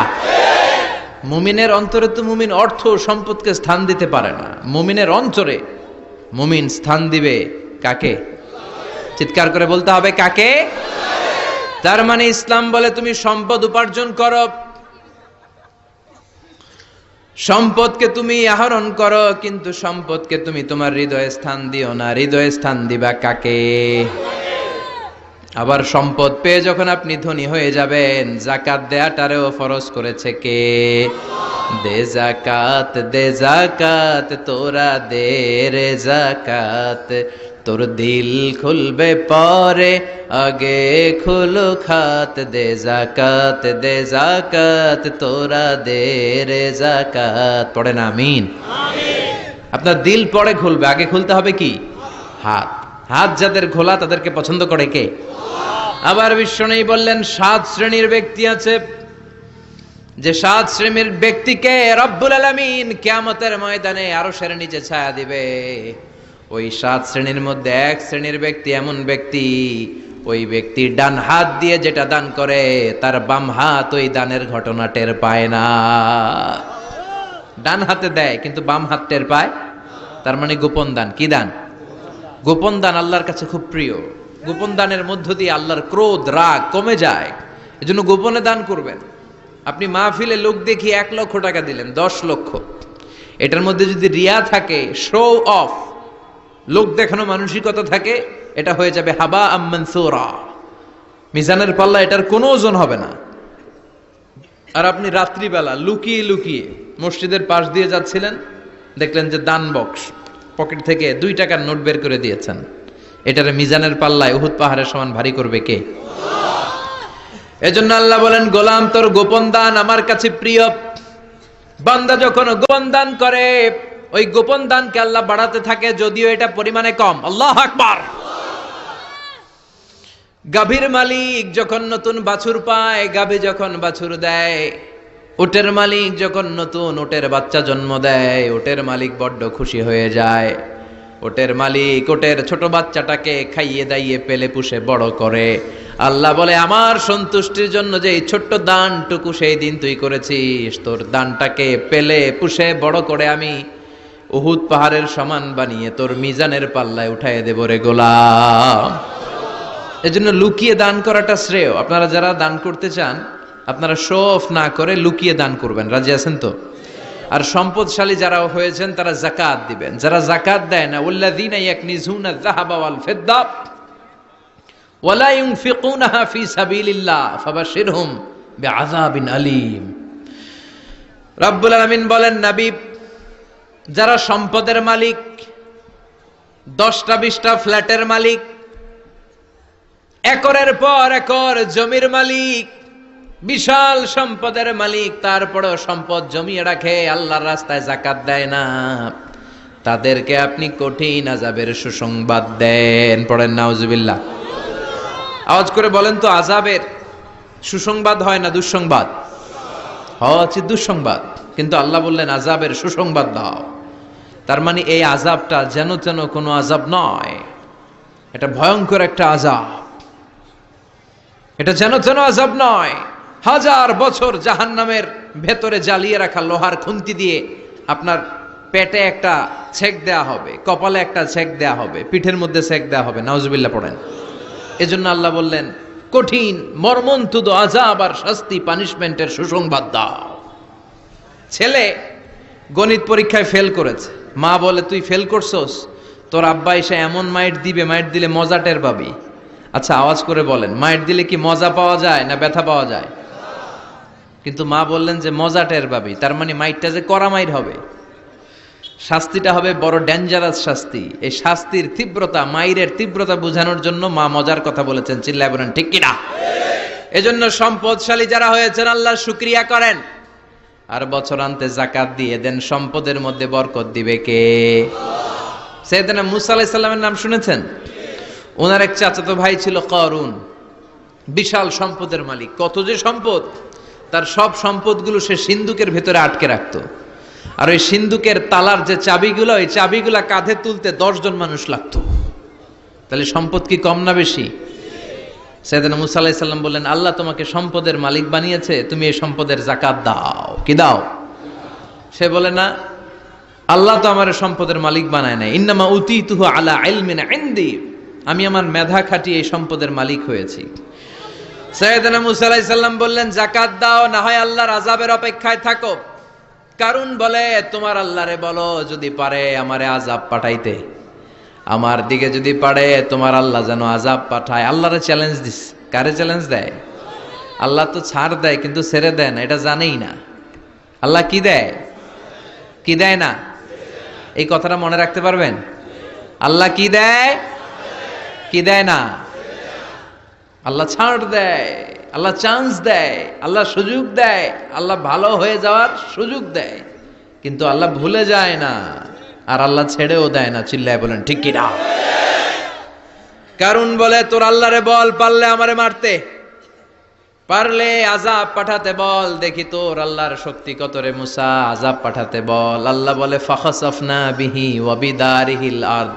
মুমিনের অন্তরে তো মুমিন অর্থ সম্পদকে স্থান দিতে পারে না। মুমিনের অন্তরে মুমিন স্থান দিবে কাকে? চিৎকার করে বলতে হবে কাকে? তার মানে ইসলাম বলে তুমি সম্পদ উপার্জন করো, সম্পদকে তুমি আহরণ করো, কিন্তু সম্পদকে তুমি তোমার হৃদয়ে স্থান দিও না। হৃদয়ে স্থান দিবা কাকে? আবার সম্পদ পেয়ে যখন আপনি ধনী হয়ে যাবেন, জাকাত দেয়াটারেও ফরজ করেছে কে? দে জাকাত, দে জাকাত, তোরা দে রে জাকাত, তোর দিল খুলবে পরে, আগে খুলো খাত। দে জাকাত, দে জাকাত, তোরা দে রে জাকাত। পড়ে না আমিন? আপনার দিল পরে খুলবে, আগে খুলতে হবে কি? হাত। হাত যাদের খোলা তাদেরকে পছন্দ করে কে? আবার বিশ্বনবী বললেন 7 শ্রেণীর ব্যক্তি আছে, যে 7 শ্রেণীর ব্যক্তিকে রব্বুল আলামিন কিয়ামতের ময়দানে আরশের নিচে ছায়া দিবে। ওই 7 শ্রেণীর মধ্যে 1 শ্রেণীর ব্যক্তি এমন ব্যক্তি, ওই ব্যক্তি ডান হাত দিয়ে যেটা দান করে, তার বাম হাত ওই দানের ঘটনা টের পায় না। ডান হাতে দেয় কিন্তু বাম হাত টের পায়, তার মানে গোপন দান। কি দান? গোপন দান আল্লাহর কাছে খুব প্রিয়। গোপন দানের মধ্য দিয়ে আল্লাহর ক্রোধ রাগ কমে যায়। এজন্য গোপনে দান করবেন। আপনি মাহফিলে লোক দেখিয়ে 1 লক্ষ টাকা দিলেন, 10 লক্ষ, এটার মধ্যে যদি রিয়া থাকে, শো অফ, লোক দেখানো মানসিকতা থাকে, এটা হয়ে যাবে হাবা আম্মানসুরা, মিজানের পাল্লা এটার কোনো ওজন হবে না। আর আপনি রাত্রিবেলা লুকিয়ে লুকিয়ে মসজিদের পাশ দিয়ে যাচ্ছিলেন, দেখলেন যে দান বক্স, পকেট থেকে 2 টাকার নোট বের করে দিয়েছেন, এটারে মিজানের পাল্লায় উহুদ পাহাড়ের সমান ভারী করবে কে? এজন্য আল্লাহ বলেন, গোলাম তোর গোপন দান আমার কাছে প্রিয়। বান্দা যখন গোপন দান করে, ওই গোপন দানকে আল্লাহ বাড়াতে থাকে, যদিও এটা পরিমাণে কম। আল্লাহু আকবার। গাভীর মালিক যখন নতুন বাছুর পায়, গাভী যখন বাছুর দেয়, উটের মালিক যখন নতুন উটের বাচ্চা জন্ম দেয়, উটের মালিক বড্ড খুশি হয়ে যায়। উটের মালিক উটের ছোট বাচ্চাটাকে খাইয়ে দাইয়ে পেলে পুষে বড় করে। আল্লাহ বলে, আমার সন্তুষ্টির জন্য যে এই ছোট্ট দানটুকু সেই দিন তুই করেছিস, তোর দানটাকে পেলে পুষে বড় করে আমি উহুদ পাহাড়ের সমান বানিয়ে তোর মিজানের পাল্লায় উঠাইয়ে দেব রে গোলাম। এজন্য লুকিয়ে দান করাটা শ্রেয়। আপনারা যারা দান করতে চান, আপনারা শো অফ না করে লুকিয়ে দান করবেন। রাজি আছেন তো? আর সম্পদশালী যারা হয়েছেন তারা যাকাত দিবেন। যারা যাকাত দেয় না, ওয়াল্লাযীনা ইয়াকনিজুনা আয-যাহাবা ওয়াল ফিদ্দা ওয়ালা ইউনফিকুনাহা ফি সাবিলিল্লাহ ফাবাশশিরহুম বিআযাবিন আলীম। রব্বুল আলামিন বলেন, নবী যারা সম্পদের মালিক, 10টা 20টা ফ্ল্যাটের মালিক, একরের পর একর জমির মালিক, বিশাল সম্পদের মালিক, তারপরেও সম্পদ জমিয়ে রাখে, আল্লাহর রাস্তায় যাকাত দেয় না, তাদেরকে আপনি কঠিন আযাবের সুসংবাদ দেন। পড়েন নাউজুবিল্লাহ। আওয়াজ করে বলেন তো, আযাবের সুসংবাদ হয় না দুঃসংবাদ? হচ্ছে দুঃসংবাদ, কিন্তু আল্লাহ বললেন আযাবের সুসংবাদ দাও। তার মানে এই আযাবটা যেন তেন কোনো আযাব নয়, এটা ভয়ঙ্কর একটা আযাব, এটা যেন তেন আযাব নয়। 1000 বছর জাহান্নামের ভেতরে জ্বালিয়ে রাখা লোহার খুন্তি দিয়ে আপনার পেটে একটা ছেক দেয়া হবে, কপালে একটা ছেক দেয়া হবে, পিঠের মধ্যে ছেক দেয়া হবে। নাউজুবিল্লাহ পড়েন। এজন্য আল্লাহ বললেন কঠিন মর্মন্তুদ আযাব আর শাস্তি, পানিশমেন্টের সুসংবাদ দাও। ছেলে গণিত পরীক্ষায় ফেল করেছে, মা বলে তুই ফেল করছস, তোর আব্বা এসে এমন মাইট দিবে, মাইট দিলে মজা টের পাবি। আচ্ছা আওয়াজ করে বলেন, মাইট দিলে কি মজা পাওয়া যায় না ব্যথা পাওয়া যায়? কিন্তু মা বললেন যে মজা টের পাবি, তার মানে মাইটটা যে কড়া মাইট হবে, শাস্তিটা হবে বড় ডেঞ্জারাস শাস্তি। এই শাস্তির তীব্রতা, মাইরের তীব্রতা বোঝানোর জন্য মা মজার কথা বলেছেন। চিল্লায় বলেন ঠিক কিনা? এজন্য সম্পদশালী যারা হয়েছেন আল্লাহর শুকরিয়া করেন, আর বছরান্তে যাকাত দিয়ে দেন, সম্পদের মধ্যে বরকত দিবে কে? সাইয়েদনা মুসা আলাইহিস সালামের নাম শুনেছেন? ওনার এক চাচাতো ভাই ছিল কারুন, বিশাল সম্পদের মালিক। কত যে সম্পদ, তার সব সম্পদগুলো সে সিন্ধুকের ভেতরে আটকে রাখতো। আর ওই সিন্ধুকের তালার যে চাবিগুলো, ওই চাবিগুলা কাঁধে তুলতে 10 জন মানুষ লাগতো। তাহলে সম্পদ কি কম না বেশি? সাইয়েদনা মুসা আলাইহিস সালাম বললেন, আল্লাহ তোমাকে সম্পদের মালিক বানিয়েছে, তুমি এই সম্পদের যাকাত দাও। কি দাও? সে বলে না, আল্লাহ তো আমার সম্পদের মালিক বানায় নাই, ইন্নামা উতীতুহু আলা ইলমিন ইনদি, আমি আমার মেধা খাটিয়ে এই সম্পদের মালিক হয়েছি। সাইয়েদনা মুসা আলাইহিস সালাম বললেন, যাকাত দাও, না হয় আল্লাহর আযাবের অপেক্ষায় থাকো। কারণ বলে, তোমার আল্লাহরে বলো যদি পারে আমারে আযাব পাঠাইতে, আমার দিকে যদি পারে তোমার আল্লাহ যেন আযাব পাঠায়। আল্লাহরে চ্যালেঞ্জ দিস। কারে চ্যালেঞ্জ দেয়? আল্লাহ তো ছাড় দেয় কিন্তু ছেড়ে দেয় না, এটা জানেই না। আল্লাহ কি দেয়? কি দেয় না? এই কথাটা মনে রাখতে পারবেন? আল্লাহ কি দেয়? কি দেয় না? আল্লাহ ছাড় দেয়, আল্লাহ চান্স দেয়, আল্লাহ সুযোগ দেয়, আল্লাহ ভালো হয়ে যাওয়ার সুযোগ দেয়, কিন্তু আল্লাহ ভুলে যায় না, আর আল্লাহ ছেড়েও দেয় না। চিল্লায় বলেন ঠিক কি না? কারণ বলে, তোর আল্লাহরে বল, পারলে আমারে মারতে, পারলে আযাব পাঠাতে বল, দেখি তোর আল্লাহর শক্তি কত রে মুসা, আযাব পাঠাতে বল। আল্লাহ বলে, ফাখাসাফনা বিহি ওয়া বিদারিহিল আরদ।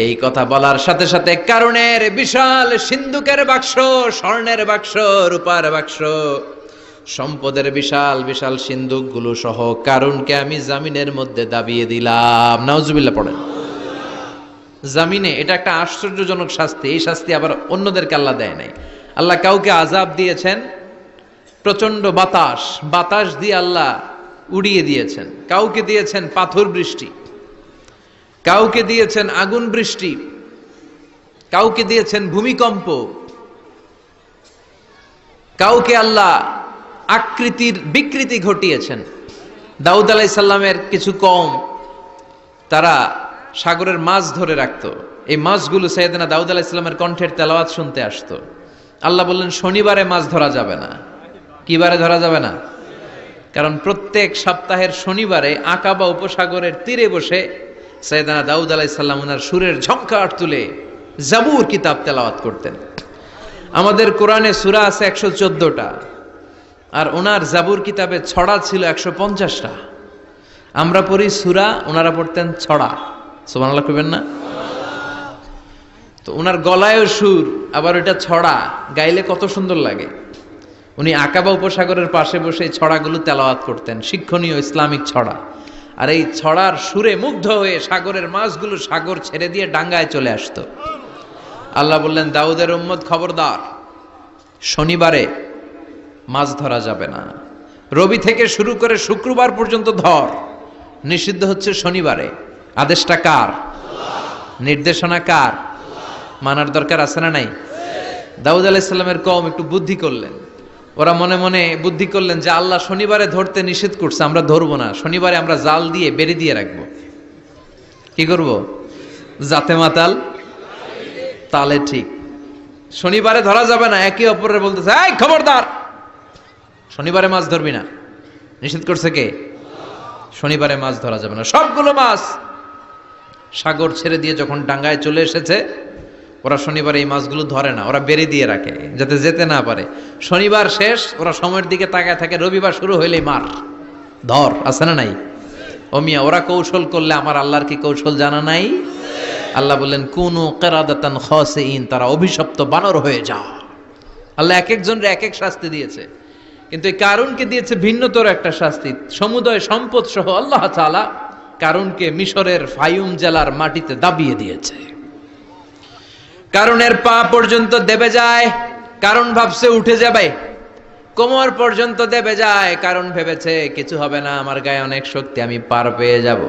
এই কথা বলার সাথে সাথে কারুনের বিশাল সিন্ধুকের বাক্স, স্বর্ণের বাক্স, রূপার বাক্স, সম্পদের বিশাল বিশাল সিন্ধুকগুলো সহ কারুনকে আমি জামিনের মধ্যে দাবিয়ে দিলাম। নাউজুবিল্লাহ পড়েন। জামিনে, এটা একটা আশ্চর্যজনক শাস্তি। এই শাস্তি আবার অন্যদেরকে আল্লাহ দেয় নাই। আল্লাহ কাউকে আযাব দিয়েছেন প্রচন্ড বাতাস, বাতাস দিয়ে আল্লাহ উড়িয়ে দিয়েছেন। কাউকে দিয়েছেন পাথর বৃষ্টি, কাউকে দিয়েছেন আগুন বৃষ্টি, কাউকে দিয়েছেন ভূমিকম্প, কাউকে আল্লাহ আকৃতির বিকৃতি ঘটিয়েছেন। দাউদ আলাইহিস সালামের কিছু কওম, তারা সাগরের মাছ ধরে রাখতো। এই মাছগুলো সাইয়েদনা দাউদ আলাইহিস সালামের কণ্ঠের তেলাওয়াত শুনতে আসতো। আল্লাহ বললেন, শনিবারে মাছ ধরা যাবে না। কি বারে ধরা যাবে না? কারণ প্রত্যেক সপ্তাহের শনিবারে আকাবা উপসাগরের তীরে বসে সাইয়েদনা দাউদ আলাইহিস সালাম ওনার সুরের ঝংকার তুলে জাবুর কিতাব তেলাওয়াত করতেন। আমাদের কোরআনে সূরা আছে 114টা, আর ওনার জাবুর কিতাবে ছড়া ছিল 150টা। আমরা পড়ি সূরা, ওনারা পড়তেন ছড়া। সুবহানাল্লাহ কইবেন না? তো ওনার গলায়ও সুর, আবার ওটা ছড়া, গাইলে কত সুন্দর লাগে। উনি আকাবা উপসাগরের পাশে বসে ছড়াগুলো তেলাওয়াত করতেন, শিক্ষণীয় ইসলামিক ছড়া। আর এই ছড়ার সুরে মুগ্ধ হয়ে সাগরের মাছগুলো সাগর ছেড়ে দিয়ে ডাঙ্গায় চলে আসতো। আল্লাহ বললেন, দাউদের উম্মত খবরদার, শনিবারে মাছ ধরা যাবে না। রবি থেকে শুরু করে শুক্রবার পর্যন্ত ধর, নিষিদ্ধ হচ্ছে শনিবারে। আদেশটা কার? নির্দেশনা কার? মানার দরকার আছে না নাই? দাউদ আলাইহিস সালামের কওম একটু বুদ্ধি করলেন, ওরা মনে মনে বুদ্ধি করলেন যে আল্লাহ শনিবারে ধরতে নিষেধ করছে, আমরা ধরবো না, শনিবারে আমরা জাল দিয়ে বেড়ে দিয়ে রাখবো। কি করব? জাতে মাতাল তালে ঠিক। শনিবারে ধরা যাবে না, একে অপরের বলতেছে এই খবরদার, শনিবারে মাছ ধরবি না। নিষেধ করছে কে? শনিবারে মাছ ধরা যাবে না। সবগুলো মাছ সাগর ছেড়ে দিয়ে যখন ডাঙ্গায় চলে এসেছে, ওরা শনিবারে এই মাছগুলো ধরে না, ওরা বেড়ে দিয়ে রাখে যাতে যেতে না পারে। শনিবার শেষ, ওরা সময়ের দিকে তাকায় থাকে, রবিবার শুরু হইলেই মার ধর, আছে না নাই? ও মিয়া, ওরা কৌশল করলে আমার আল্লাহর কি কৌশল জানা নাই? আল্লাহ বললেন কুনু কিরাদাতান খাসিইন, তারা অভিশপ্ত বানর হয়ে যাও। আল্লাহ এক একজনের এক এক শাস্তি দিয়েছে, কিন্তু এই কারুনকে দিয়েছে ভিন্নতর একটা শাস্তি। সমুদয় সম্পদ সহ আল্লাহ তাআলা কারুনকে মিশরের ফায়ুম জেলার মাটিতে দাবিয়ে দিয়েছে। কারুনের পা পর্যন্ত দেবে যায়, কারণ ভাবছে উঠে যাবে, কোমর পর্যন্ত দেবে যায়, কারণ ভেবেছে কিছু হবে না, আমার গায়ে অনেক শক্তি, আমি পার পেয়ে যাব।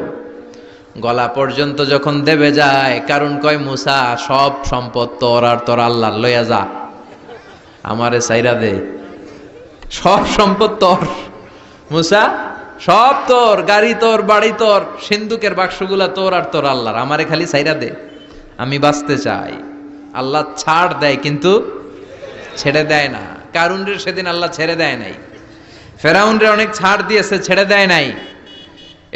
গলা পর্যন্ত যখন দেবে যায়, কারণ কয় মুসা সব সম্পদ তোর, আর তোর আল্লাহ লইয়া যা, আমারে সাইরা দে, সব সম্পদ তোর মুসা, সব তোর, গাড়ি তোর, বাড়ি তোর, সিন্ধুকের বাক্সগুলা তোর আর তোর আল্লাহর, আমারে খালি সাইরা দে, আমি বাঁচতে চাই। আল্লাহ ছাড় দেয় কিন্তু ছেড়ে দেয় না। কারুনরে সেদিন আল্লাহ ছেড়ে দেয় নাই, ফেরাউনরে অনেক ছাড় দিয়েছে, ছেড়ে দেয় নাই।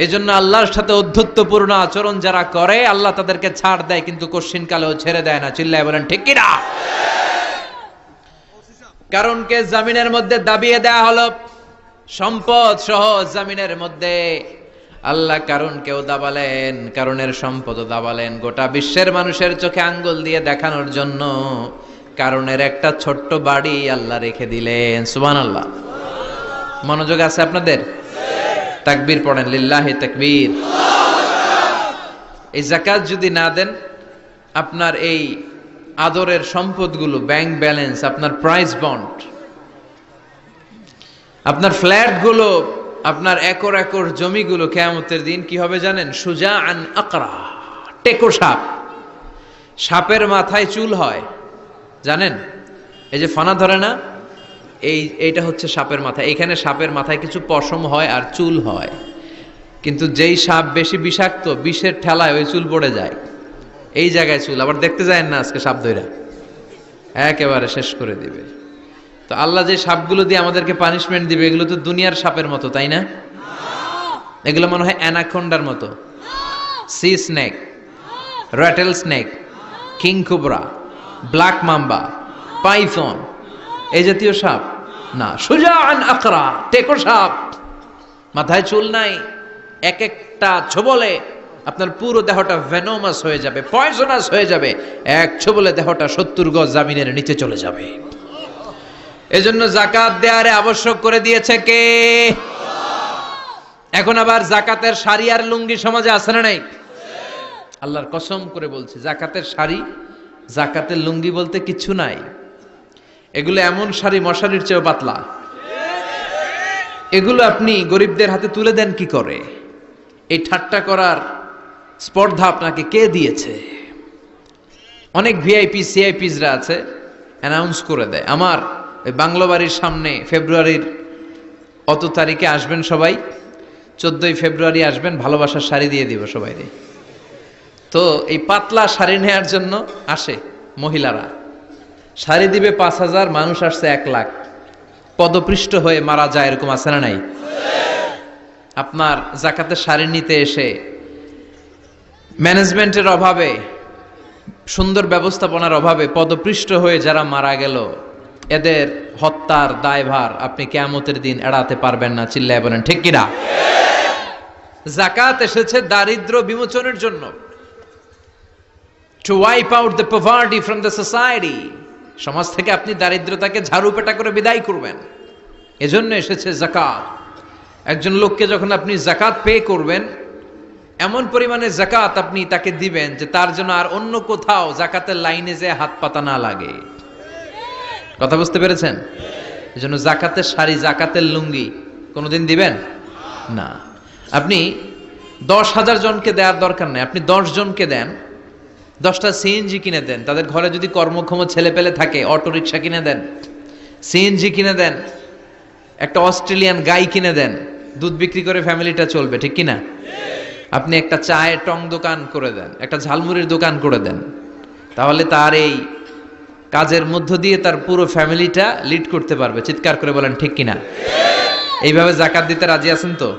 এই জন্য আল্লাহর সাথে অধ্যত্বপূর্ণ আচরণ যারা করে, আল্লাহ তাদেরকে ছাড় দেয় কিন্তু কশ্চিন কালেও ছেড়ে দেয় না। চিল্লায় বলেন ঠিক কিনা? কারণকে জামিনের মধ্যে দাবিয়ে দেয়া হলো, সম্পদ সহ জামিনের মধ্যে। আল্লাহ কারণকেও দাবালেন, কারণের সম্পদও দাবালেন, গোটা বিশ্বের মানুষের চোখে আঙ্গুল দিয়ে দেখানোর জন্য কারণের একটা ছোট্ট বাড়ি আল্লাহ রেখে দিলেন। সুবহানাল্লাহ। মনোযোগ আছে আপনাদের? তাকবীর পড়েন, লিল্লাহি তাকবীর। এই যাকাত যদি না দেন, আপনার এই আদরের সম্পদগুলো, ব্যাংক ব্যালেন্স, আপনার প্রাইস বন্ড, আপনার ফ্ল্যাটগুলো, আপনার একর একর জমিগুলো কিয়ামতের দিন কি হবে জানেন? সুজাআন আকরা, টেকো সাপ। সাপের মাথায় চুল হয়, জানেন? এই যে ফানা ধরে না, এইটা হচ্ছে সাপের মাথা। এখানে সাপের মাথায় কিছু পশম হয় আর চুল হয়, কিন্তু যেই সাপ বেশি বিষাক্ত, বিষের ঠেলায় ওই চুল পড়ে যায়, এই জায়গায় চুল। আবার দেখতে যায় না আজকে সাপ ধইরা একেবারে শেষ করে দিবে। তো আল্লাহ যে সাপগুলো দিয়ে আমাদেরকে পানিশমেন্ট দিবে, এগুলো তো দুনিয়ার সাপের মতো, তাই না? এগুলো মনে হয় অ্যানাকোন্ডার মতো, C snake, rattle snake, king cobra, black mamba, Python, এই জাতীয় সাপ না। সুজাআন আকরা, টেকো সাপ, মাথায় চুল নাই, এক একটা ছোবলে আপনার পুরো দেহটা ভেনোমাস হয়ে যাবে, পয়জনাস হয়ে যাবে। এক ছোবলে দেহটা 70 গজ জামিনের নিচে চলে যাবে। এজন্য যাকাত দেয়ারে আবশ্যক করে দিয়েছে কে? এখন আবার যাকাতের শাড়ি আর লুঙ্গি সমাজে আছে না নাই? আল্লাহর কসম করে বলছি, যাকাতের শাড়ি, যাকাতের লুঙ্গি বলতে কিছু নাই। এগুলো এমন শাড়ি মশারির চেয়েও পাতলা। এগুলো আপনি গরিবদের হাতে তুলে দেন কি করে? এই ঠাট্টা করার স্পর্ধা আপনাকে কে দিয়েছে? অনেক ভিআইপি সিআইপিসরা আছে, অ্যানাউন্স করে দেয়, আমার ওই বাংলো বাড়ির সামনে ফেব্রুয়ারির অত তারিখে আসবেন সবাই, 14ই ফেব্রুয়ারি আসবেন, ভালোবাসার শাড়ি দিয়ে দিব সবাই। তো এই পাতলা শাড়ি নেওয়ার জন্য আসে মহিলারা, শাড়ি দিবে 5000, মানুষ আসছে 1 লাখ, পদপৃষ্ঠ হয়ে মারা যায়, এরকম আছে না নাই? আপনার যাকাতের শাড়ি নিতে এসে ম্যানেজমেন্টের অভাবে, সুন্দর ব্যবস্থাপনার অভাবে পদপৃষ্ঠ হয়ে যারা মারা গেল, এদের হত্যার দায়ভার আপনি কিয়ামতের দিন এড়াতে পারবেন না। চিল্লায় বলেন ঠিক কিনা? যাকাত এসেছে দারিদ্র্য বিমোচনের জন্য, to wipe out the poverty from the society। সমাজ থেকে আপনি দারিদ্রতাকে ঝাড়ু পেটা করে বিদায় করবেন, এজন্য এসেছে যাকাত। একজন লোককে যখন আপনি যাকাত পে করবেন, এমন পরিমাণে যাকাত আপনি তাকে দিবেন যে তার জন্য আর অন্য কোথাও যাকাতের লাইনে যে হাত পাতা না লাগে। কথা বুঝতে পেরেছেন? এজন্য যাকাতের শাড়ি, যাকাতের লুঙ্গি কোনোদিন দিবেন না। আপনি 10,000 জনকে দেওয়ার দরকার নেই, আপনি 10 জনকে দেন, 10টা সিএনজি কিনে দেন। তাদের ঘরে যদি কর্মক্ষম ছেলে পেলে থাকে, অটো রিক্সা কিনে দেন, সিএনজি কিনে দেন, একটা অস্ট্রেলিয়ান গাই কিনে দেন, দুধ বিক্রি করে ফ্যামিলিটা চলবে, ঠিক কিনা? আপনি একটা চায়ের টং দোকান করে দেন, একটা ঝালমুড়ির দোকান করে দেন, তাহলে তার এই কাজের মধ্য দিয়ে তার পুরো ফ্যামিলিটা লিড করতে পারবে। চিৎকার করে বলেন ঠিক কিনা? এইভাবে জাকাত দিতে রাজি আছেন তো?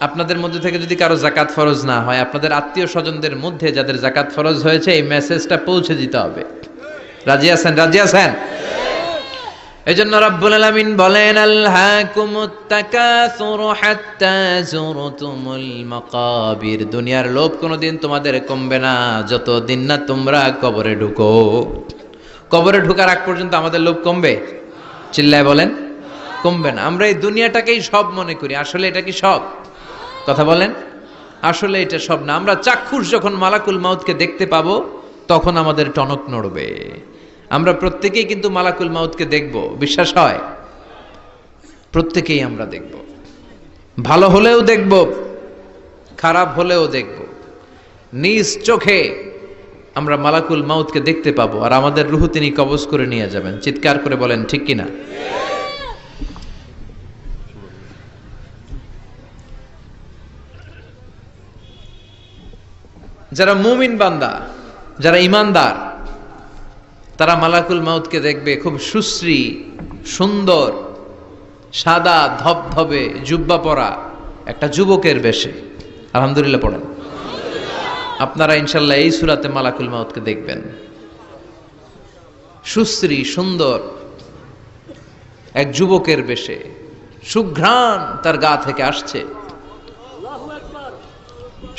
আপনাদের মধ্যে থেকে যদি কারো জাকাত ফরজ না হয়, আপনাদের আত্মীয় স্বজনদের মধ্যে যাদের জাকাত ফরজ হয়েছে এই মেসেজটা পৌঁছে দিতে হবে। রাজি আছেন? রাজি আছেন? এজন্য রব্বুল আলামিন বলেন, আলহাকুমুত তাকাসুরু হাত্তা যুরতুমুল মাকাবির। দুনিয়ার লোভ কোনোদিন তোমাদের কমবে না যতদিন না তোমরা কবরে ঢুকো। কবরে ঢোকার আগ পর্যন্ত আমাদের লোভ কমবে? চিল্লায় বলেন, কমবে না। আমরা এই দুনিয়াটাকেই সব মনে করি, আসলে এটা কি সব? কথা বলেন, আসলে এটা সব না। আমরা চাক্ষুষ যখন মালাকুল মাউতকে দেখতে পাবো তখন আমাদের টনক নড়বে। আমরা প্রত্যেকেই কিন্তু মালাকুল মাউতকে দেখব, বিশ্বাস হয়? প্রত্যেকেই আমরা দেখব, ভালো হলেও দেখব, খারাপ হলেও দেখব। নিজ চোখে আমরা মালাকুল মাউতকে দেখতে পাবো, আর আমাদের রূহ তিনি কবজ করে নিয়ে যাবেন। চিৎকার করে বলেন ঠিক কিনা? যারা মুমিন বান্দা, যারা ইমানদার, তারা মালাকুল মাউতকে দেখবে খুব সুশ্রী, সুন্দর, সাদা ধবধবে জুব্বা পরা একটা যুবকের বেশে। আলহামদুলিল্লাহ পড়েন। আপনারা ইনশাল্লাহ এই সূরাতে মালাকুল মাউতকে দেখবেন সুশ্রী সুন্দর এক যুবকের বেশে, সুঘ্রাণ তার গা থেকে আসছে।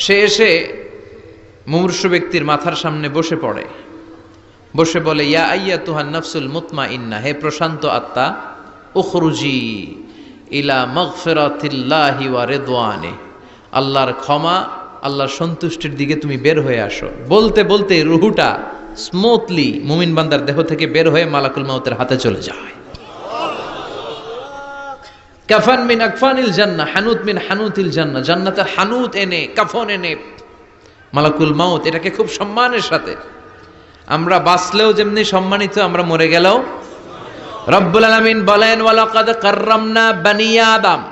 সে এসে মুমূর্ষু ব্যক্তির মাথার সামনে বসে পড়ে, বসে বলে, ইয়া আইয়াতুহান নাফসুল মুতমাইন্নাহ, হে প্রশান্ত আত্মা, উখরুজি ইলা মাগফিরাতিল্লাহি ওয়া রিদওয়ানে, আল্লাহর ক্ষমা, আল্লাহর সন্তুষ্টির দিকে তুমি বের হয়ে আসো। বলতে বলতে রুহুটা স্মুথলি মুমিন বান্দার দেহ থেকে বের হয়ে মালাকুল মাউতের হাতে চলে যায়। কাফান মিন আকফানিল জান্নাহ, হানুত মিন হানুতিল জান্নাহ, জান্নাতের হানুত এনে, কাফন এনে মালাকুল মাউত এটাকে খুব সম্মানের সাথে, আমরা বাঁচলেও যেমনি সম্মানিত, আমরা মরে গেলেও। রব্বুল আলামিন বলেন, ওয়ালাকাদ কাররামনা বানি আদম,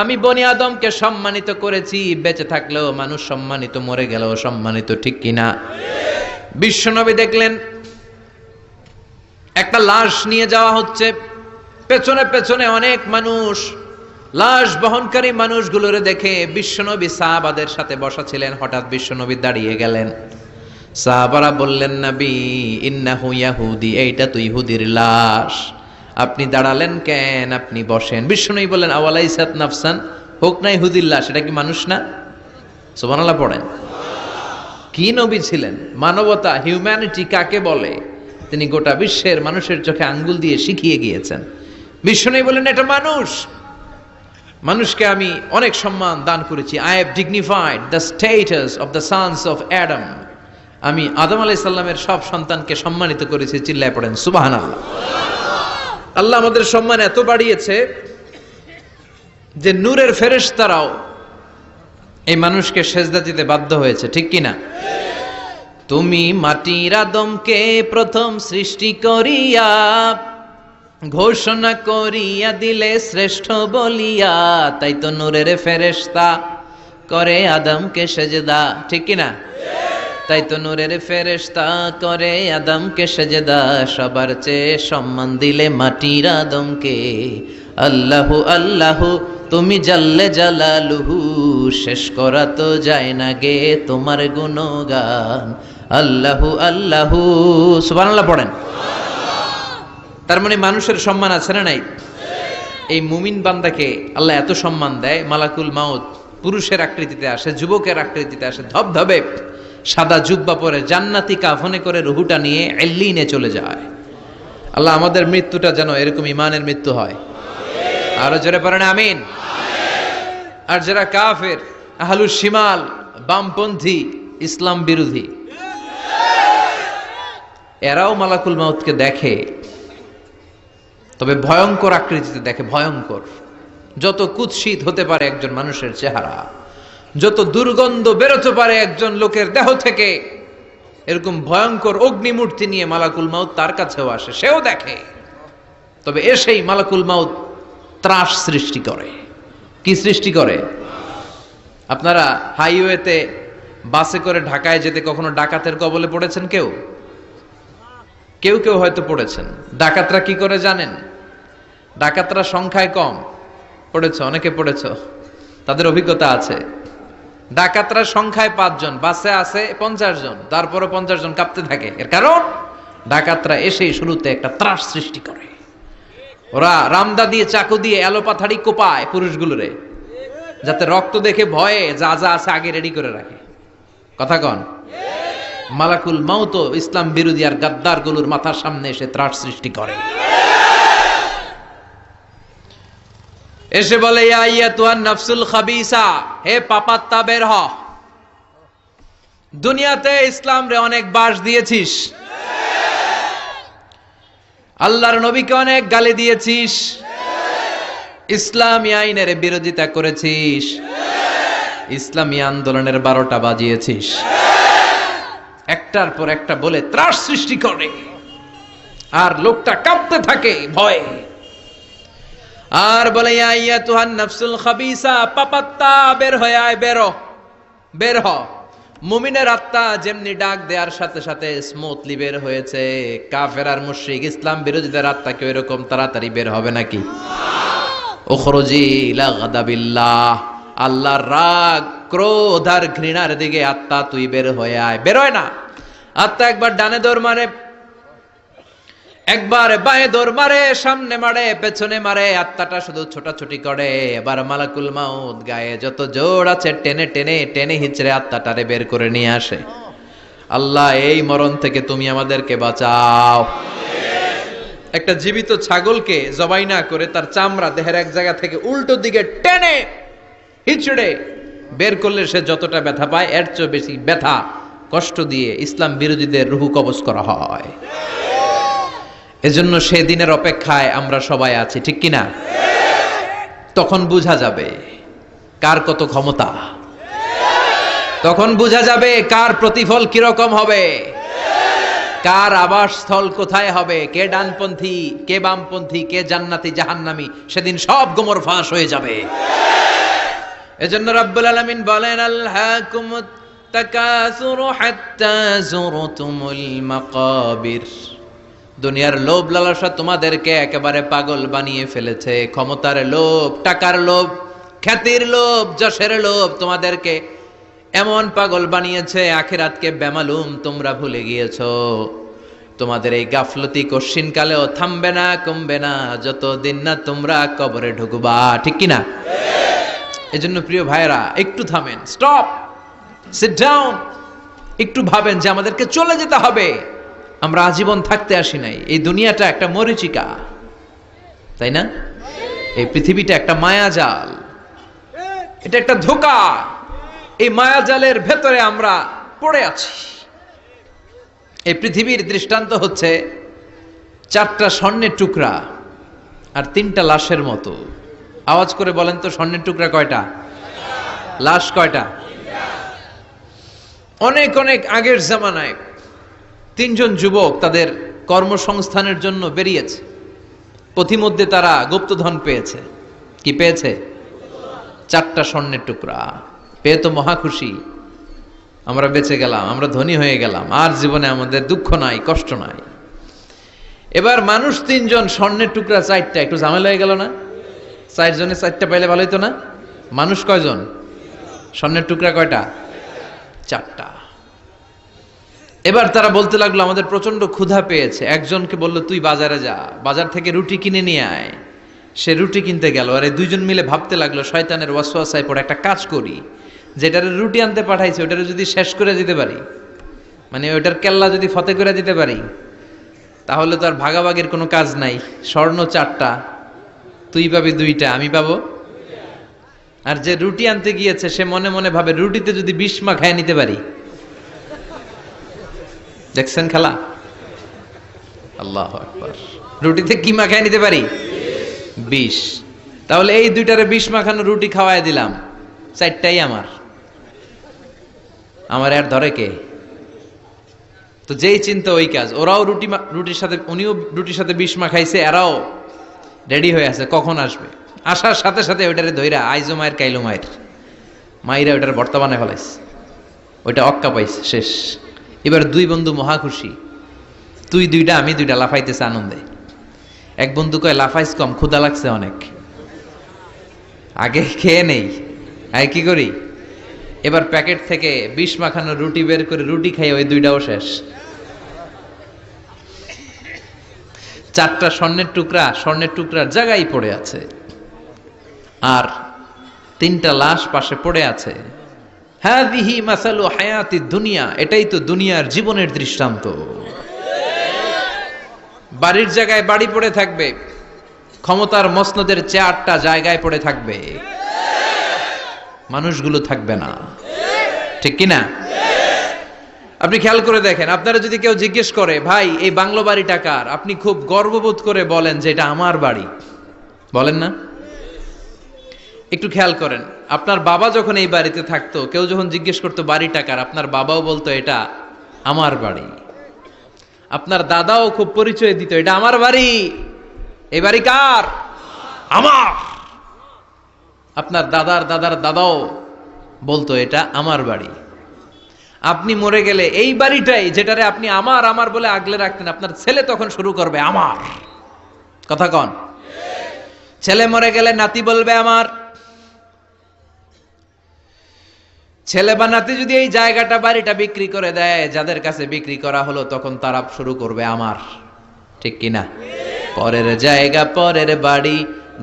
আমি বনি আদমকে সম্মানিত করেছি। বেঁচে থাকলেও মানুষ সম্মানিত, মরে গেলেও সম্মানিত, ঠিক কিনা? বিশ্বনবী দেখলেন একটা লাশ নিয়ে যাওয়া হচ্ছে, পেছনে পেছনে অনেক মানুষ, লাশ বহনকারী মানুষগুলোরে দেখে বিশ্বনবী সাহাবাদের সাথে বসা ছিলেন, হঠাৎ বিশ্বনবী দাঁড়িয়ে গেলেন। সাহাবারা বললেন, নবী ইন্নাহু ইয়াহুদি, এইটা তো ইহুদির লাশ, আপনি দাঁড়ালেন কেন? আপনি বসেন। বিশ্বনবী বললেন, আওয়ালাইসাত নাফসান, হোক না ইহুদির লাশ, এটা কি মানুষ না? সুবহানাল্লাহ পড়েন। কি নবী ছিলেন! মানবতা, হিউম্যানিটি কাকে বলে তিনি গোটা বিশ্বের মানুষের চোখে আঙ্গুল দিয়ে শিখিয়ে গিয়েছেন। বিশ্বনবী বললেন, এটা মানুষ, মানুষকে আমি অনেক সম্মান দান করেছি। I have dignified the status of the sons of Adam, আমি আদম আলাইহিস সালামের সব সন্তানকে সম্মানিত করেছি। চিল্লায় পড়েন সুবহানাল্লাহ। আল্লাহ আমাদের সম্মান এত বাড়িয়েছে যে নূরের ফেরেশতারাও এই মানুষকে সেজদা দিতে বাধ্য হয়েছে, ঠিক কিনা? তুমি মাটির আদমকে প্রথম সৃষ্টি করিয়া ঘোষণা করিয়া দিলে শ্রেষ্ঠ বলিয়া, তাই তো নূরের ফেরেশতা করে আদমকে সেজদা, ঠিক কিনা? তাই তো নূরের ফেরেশতা করে আদমকে সেজদা, সবার চেয়ে সম্মান দিলে মাটির আদমকে। আল্লাহু আল্লাহু তুমি জাল্লে জালালুহু, শেষ করা তো যায় না গে তোমার গুণগান। আল্লাহু আল্লাহু, সুবহানাল্লাহ পড়েন। তার মানে মানুষের সম্মান আছে না নাই? এই মুমিন বান্দাকে আল্লাহ এত সম্মান দেয়, মালাকুল মাউত পুরুষের আকৃতিতে আসে, যুবকের আকৃতিতে আসে, ধবধবে সাদা জুব্বা পরে জান্নাতি কাফনে করে রুহুটা নিয়ে এল্লিনে চলে যায়। আল্লাহ আমাদের মৃত্যুটা যেন এরকম ইমানের মৃত্যু হয়। আরো জোরে পড়েন আমিন। আর যারা কাফের, আহলুস শিমাল, বামপন্থী, ইসলাম বিরোধী, এরাও মালাকুল মাউতকে দেখে, তবে ভয়ঙ্কর আকৃতিতে দেখে। ভয়ঙ্কর, যত কুৎসিত হতে পারে একজন মানুষের চেহারা, যত দুর্গন্ধ বেরোতে পারে একজন লোকের দেহ থেকে, এরকম ভয়ঙ্কর অগ্নিমূর্তি নিয়ে মালাকুল মাউত তার কাছেও আসে, সেও দেখে। তবে এসেই মালাকুল মাউত ত্রাস সৃষ্টি করে। কি সৃষ্টি করে? আপনারা হাইওয়েতে বাসে করে ঢাকায় যেতে কখনো ডাকাতের কবলে পড়েছেন? কেউ কেউ কেউ হয়তো পড়েছেন। ডাকাতরা কি করে জানেন? ডাকাতরা সংখ্যায় কম। পড়েছ, অনেকে পড়েছ, তাদের অভিজ্ঞতা আছে। ডাকাতরা সংখ্যায় 5 জন, বাসে আছে 50 জন, তারপরও 50 জন কাঁপতে থাকে। এর কারণ ডাকাতরা এসেই শুরুতে একটা ত্রাস সৃষ্টি করে। ওরা রামদা দিয়ে চাকু দিয়ে এলোপাথাড়ি কোপায় পুরুষগুলোরে, যাতে রক্ত দেখে ভয়ে যা যা আছে আগে রেডি করে রাখে। কথা কন? মালাকুল মাউত ইসলাম বিরোধী আর গাদ্দার গুলোর মাথার সামনে এসে ত্রাস সৃষ্টি করে। এসে বলে, ইয়া আইয়াতুহান নাফসুল খাবিসা, হে পাপাত্তা বের হ। দুনিয়াতে ইসলাম রে অনেক বাস দিয়েছিস, আল্লাহর নবীকে অনেক গালি দিয়েছিস, ইসলামী আইনের বিরোধিতা করেছিস, ইসলামী আন্দোলনের 12টা বাজিয়েছিস। একটার পর একটা বলে ত্রাস সৃষ্টি করে, আর লোকটা কাঁপতে থাকে ভয়ে। আর বলে, ইয়া আইয়াতুহান নাফসুল খাবিসা, পাপাত্তা বের হয়ে আয়, বের হ। মুমিনের আত্মা যেমনি ডাক দেওয়ার সাথে সাথে স্মুথলি বের হয়েছে, কাফের আর মুশরিক ইসলাম বিরোধীদের আত্মা কেউ এরকম তাড়াতাড়ি বের হবে নাকি? উখরুজি ইলা গাদাবিল্লাহ, আল্লাহর রাগ, ক্রোধ আর ঘৃণার দিকে আত্মা তুই বের হয়ে আয়। বের হয় না। আত্মা একবার ডানে দৌড় মারে, একবার বাঁয়ে দৌড় মারে, সামনে মারে, পেছনে মারে, আত্মাটা শুধু ছোটাছুটি করে। এবার মালাকুল মাউত গায়ে যত জোর আছে টেনে টেনে টেনে হিচড়ে আত্মাটারে বের করে নিয়ে আসে। আল্লাহ, এই মরণ থেকে তুমি আমাদেরকে বাঁচাও। একটা জীবিত ছাগলকে জবাই না করে তার চামড়া দেহের এক জায়গা থেকে উল্টো দিকে টেনে হিচড়ে বের করলে সে যতটা ব্যথা পায়, এর চেয়ে বেশি ব্যথা কষ্ট দিয়ে ইসলাম বিরোধীদের রুহ কবজ করা হয়। এজন্য সেদিনের অপেক্ষায় আমরা সবাই আছি, ঠিক কিনা? তখন বোঝা যাবে কার কত ক্ষমতা, তখন বোঝা যাবে কার প্রতিফল কিরকম হবে, কার আবাসস্থল কোথায় হবে, কে ডানপন্থী কে বামপন্থী, কে জান্নাতি জাহান্নামী, সেদিন সব গোমর ফাঁস হয়ে যাবে। এজন্য রাব্বুল আলামিন বলেন, আলহাকুমুত তাকাসুরু হাত্তা যুরতুমুল মাকাবির। দুনিয়ার লোভ লালসা তোমাদেরকে একেবারে পাগল বানিয়ে ফেলেছে। ক্ষমতার লোভ, টাকার লোভ, খ্যাতির লোভ, যশের লোভ তোমাদেরকে এমন পাগল বানিয়েছে, আখিরাতকে বেমালুম তোমরা ভুলে গিয়েছো। তোমাদের এই গাফলতি কশ্চিন কালেও থামবে না, কমবে না, যতদিন না তোমরা কবরে ঢুকবা, ঠিক কিনা? এজন্য প্রিয় ভাইরা, একটু থামেন, স্টপ, সিট ডাউন, একটু ভাবেন যে আমাদেরকে চলে যেতে হবে। আমরা আজীবন থাকতে আসি নাই। এই দুনিয়াটা একটা মরীচিকা, তাই না? এই পৃথিবীটা একটা মায়াজাল, এটা একটা ধোঁকা। এই মায়াজালের ভেতরে আমরা পড়ে আছি। এই পৃথিবীর দৃষ্টান্ত হচ্ছে 4টা স্বর্ণের টুকরা আর 3টা লাশের মতো। আওয়াজ করে বলেন তো, স্বর্ণের টুকরা কয়টা? লাশ কয়টা? অনেক অনেক আগের জামানায় 3 জন যুবক তাদের কর্মসংস্থানের জন্য বেরিয়েছে। পথিমধ্যে তারা গুপ্তধন পেয়েছে। কি পেয়েছে? 4টা স্বর্ণের টুকরা পেয়ে তো মহা খুশি, আমরা বেঁচে গেলাম, আমরা ধনী হয়ে গেলাম, আর জীবনে আমাদের দুঃখ নাই, কষ্ট নাই। এবার মানুষ 3 জন, স্বর্ণের টুকরা 4টা, একটু ঝামেলা হয়ে গেল না? 4 জনে 4টা পাইলে ভালো হতো না? মানুষ কয়জন? স্বর্ণের টুকরা কয়টা? 4টা। এবার তারা বলতে লাগলো, আমাদের প্রচন্ড ক্ষুধা পেয়েছে। একজনকে বললো, তুই বাজারে যা, বাজার থেকে রুটি কিনে নিয়ে আয়। সে রুটি কিনতে গেল। আর এই 2 জন মিলে ভাবতে লাগলো, শয়তানের ওয়াসওয়াসায় পড়ে একটা কাজ করি, যেটারে রুটি আনতে পাঠাইছে ওটারে যদি শেষ করে দিতে পারি, মানে ওটার কেল্লা যদি ফতে করে দিতে পারি, তাহলে তো আর ভাগাভাগির কোনো কাজ নাই। স্বর্ণ 4টা, তুই পাবি 2টা, আমি পাবো। আর যে রুটি আনতে গিয়েছে সে মনে মনে ভাবে, রুটিতে যদি 20 মাখায় নিতে পারি। দেখছেন খেলা? আল্লাহু আকবার। রুটিতে কি মাখায় নিতে পারি? 20। তাহলে এই 2টারে 20 মাখানো রুটি খাওয়ায় দিলাম, 4টাই আমার আর ধরে কে? তো যেই চিন্তা ওই কাজ। ওরাও রুটির সাথে, উনিও রুটির সাথে 20 মাখাইছে, এরাও রেডি হয়ে আছে কখন আসবে। আসার সাথে সাথে ওইটারে ধইরা আইজো মায়ের কাইলো মায়ের মাইরা ওইটার বর্তমানে ফেলাইছে, ওইটা অক্কা পাইছে, শেষ। এবার দুই বন্ধু মহা খুশি, তুই দুইটা আমি দুইটা, লাফাইতেছে আনন্দে। এক বন্ধু কয় লাফাইস কম, ক্ষুধা লাগছে অনেক, আগে খেয়ে নেই। আয় কি করি, এবার প্যাকেট থেকে ২০ মাখানো রুটি বের করে রুটি খাই, ওই দুইটাও শেষ। 4টা স্বর্ণের টুকরার জায়গায় পড়ে আছে, আর 3টা লাশ পাশে পড়ে আছে। হাযিহি মাসালু হায়াতিদ দুনিয়া, এটাই তো দুনিয়ার জীবনের দৃষ্টান্ত। বাড়ির জায়গায় বাড়ি পড়ে থাকবে, ক্ষমতার মসনদের চেয়ারটা জায়গায় পড়ে থাকবে, মানুষগুলো থাকবে না, ঠিক কিনা? আপনি খেয়াল করে দেখেন, আপনারা যদি কেউ জিজ্ঞেস করে ভাই এই বাংলো বাড়িটা কার, আপনি খুব গর্ববোধ করে বলেন যে এটা আমার বাড়ি, বলেন না? একটু খেয়াল করেন, আপনার বাবা যখন এই বাড়িতে থাকতো, কেউ যখন জিজ্ঞেস করতো বাড়িটা কার, আপনার বাবাও বলতো এটা আমার বাড়ি। আপনার দাদাও খুব পরিচয় দিত, এটা আমার বাড়ি, এই বাড়ি কার? আমার। আপনার দাদার দাদার দাদাও বলতো এটা আমার বাড়ি। আপনি মরে গেলে এই বাড়িটাই, যেটারে আপনি আমার আমার বলে আগলে রাখতেন, আপনার ছেলে তখন শুরু করবে আমার। কথা কন? ছেলে মরে গেলে নাতি বলবে আমার। ছেলে বা নাতি যদি এই জায়গাটা বাড়িটা বিক্রি করে দেয়, যাদের কাছে বিক্রি করা হলো, তখন তারা শুরু করবে আমার, ঠিক কিনা? পরের জায়গা পরের বাড়ি,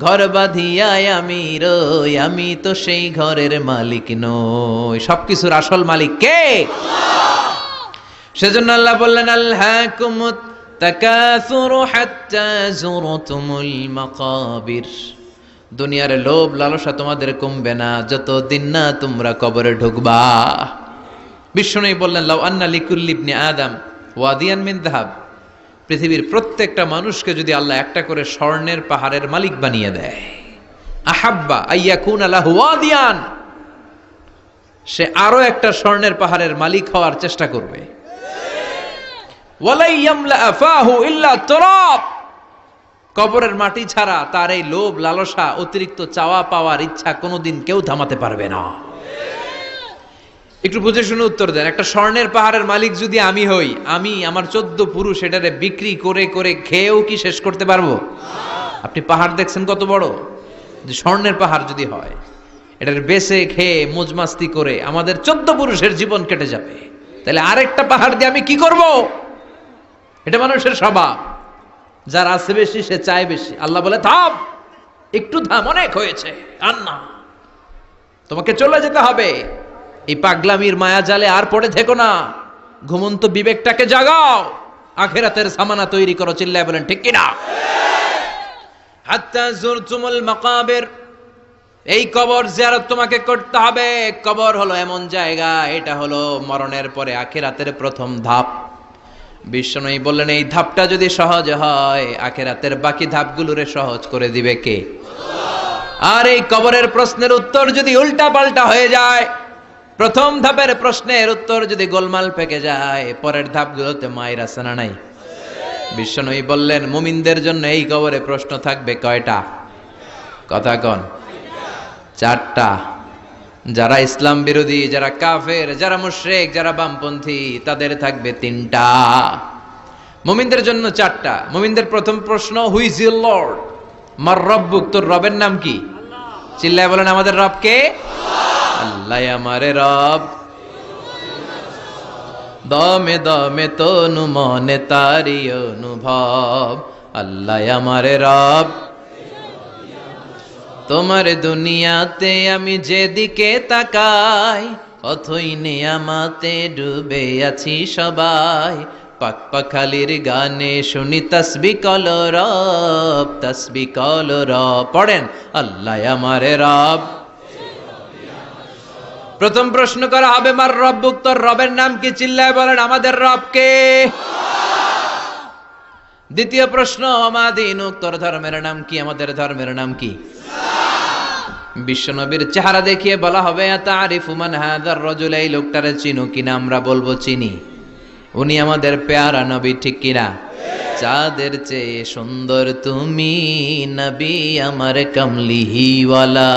ঘর বাঁধিয়ায় আমি রই, আমি তো সেই ঘরের মালিক নই। সবকিছুর আসল মালিক কে? সেজন্য আল্লাহ বললেন আলহাকুমুত তাকাসুরু হাত্তা যুরতুমুল মাকাবির, দুনিয়ার লোভ লালসা তোমাদের কমবে না যতদিন না তোমরা কবরে ঢুকবা। বিষ্ণু বললেন লাউ আন্না লিকুল্লি ইবনি আদম ওয়াদিয়ান মিন যাহাব, পৃথিবীর প্রত্যেকটা মানুষকে যদি আল্লাহ একটা করে স্বর্ণের পাহাড়ের মালিক বানিয়ে দেয়, আহাব্বা আইয়াকুনা লাহু ওয়াদিয়ান, সে আরো একটা স্বর্ণের পাহাড়ের মালিক হওয়ার চেষ্টা করবে। ওয়ালা ইয়ামলা আফাহু ইল্লা তুরাব, কবরের মাটি ছাড়া তার এই লোভ লালসা অতিরিক্ত চাওয়া পাওয়ার ইচ্ছা কোনোদিন কেউ থামাতে পারবে না। একটু বুঝে শুনে উত্তর দেন, একটা স্বর্ণের পাহাড়ের মালিক যদি আমি হই, আমি আমার 14 পুরুষ এটারে বিক্রি করে করে খেয়েও কি শেষ করতে পারবো? আপনি পাহাড় দেখছেন কত বড়, যে স্বর্ণের পাহাড় যদি হয়, এটার বেচে খেয়ে মজমাস্তি করে আমাদের 14 পুরুষের জীবন কেটে যাবে, তাহলে আরেকটা পাহাড় দিয়ে আমি কি করব? এটা মানুষের স্বভাব, যার আছে বেশি সে চায় বেশি। আল্লাহ বলে থাম, একটু থাম, অনেক হয়েছে, আর না, তোমাকে চলে যেতে হবে। এই পাগলামির মায়া জালে আর পড়ে থেকো না, ঘুমন্ত বিবেকটাকে জাগাও, আখিরাতের সামানা তৈরি করো। চিল্লায় বলেন ঠিক কিনা? হাত্তা যুরতুমুল মাকাবির, এই কবর জিয়ারত তোমাকে করতে হবে। কবর হলো এমন জায়গা, এটা হলো মরণের পরে আখিরাতের প্রথম ধাপ। বিষ্ণু বললেন এই ধাপটা যদি সহজ হয়, আখিরাতের বাকি ধাপগুলোরে সহজ করে দিবে কে? আর এই কবরের প্রশ্নের উত্তর যদি উল্টা পাল্টা হয়ে যায়, প্রথম ধাপের প্রশ্নের উত্তর যদি গোলমাল পেকে যায়, পরের ধাপগুলোতে মায়ের আছে না নাই? বিষ্ণু বললেন মুমিনদের জন্য এই কবরে প্রশ্ন থাকবে কয়টা? কথা কন? 4টা। যারা ইসলাম বিরোধী, যারা কাফের, যারা মুশরিক, যারা বামপন্থী, তাদের থাকবে 3টা। মুমিনদের জন্য 4টা। মুমিনদের প্রথম প্রশ্ন, হু ইজ ইউর লর্ড? মার রব্বুক, তোর রবের নাম কি? চিল্লায় বলেন আমাদের রব কে? আল্লাহ আমারে রব, দমে দমে তনু মনে তারি অনুভব। আল্লাহ আমারে রব, তোমার দুনিয়াতে আমি যেদিকে তাকাই, অথই নিয়ামাতে ডুবে আছি সবাই। পাক পাখালির গানে শুনি তাসবিহ কলো রব, তাসবিহ কলো রব। পড়েন আল্লাহ আমারে রব। প্রথম প্রশ্ন করা হবে মার রব্বুক, তোর রবের নাম কি? চিল্লায় বলেন আমাদের রব কে? দ্বিতীয় প্রশ্ন, মা দীনুক, তোর ধর্মের নাম কি? আমাদের ধর্মের নাম কি? বিশ্বনবীর চেহারা দেখিয়ে বলা হবে আতারিফু মান হাযার রাজুল, এই লোকটারে চিনো কিনা? আমরা বলবো চিনি, উনি আমাদের পেয়ারা নবী, ঠিক কিনা? চাঁদের চেয়ে সুন্দর তুমি নবী আমার কমলিহিওয়ালা,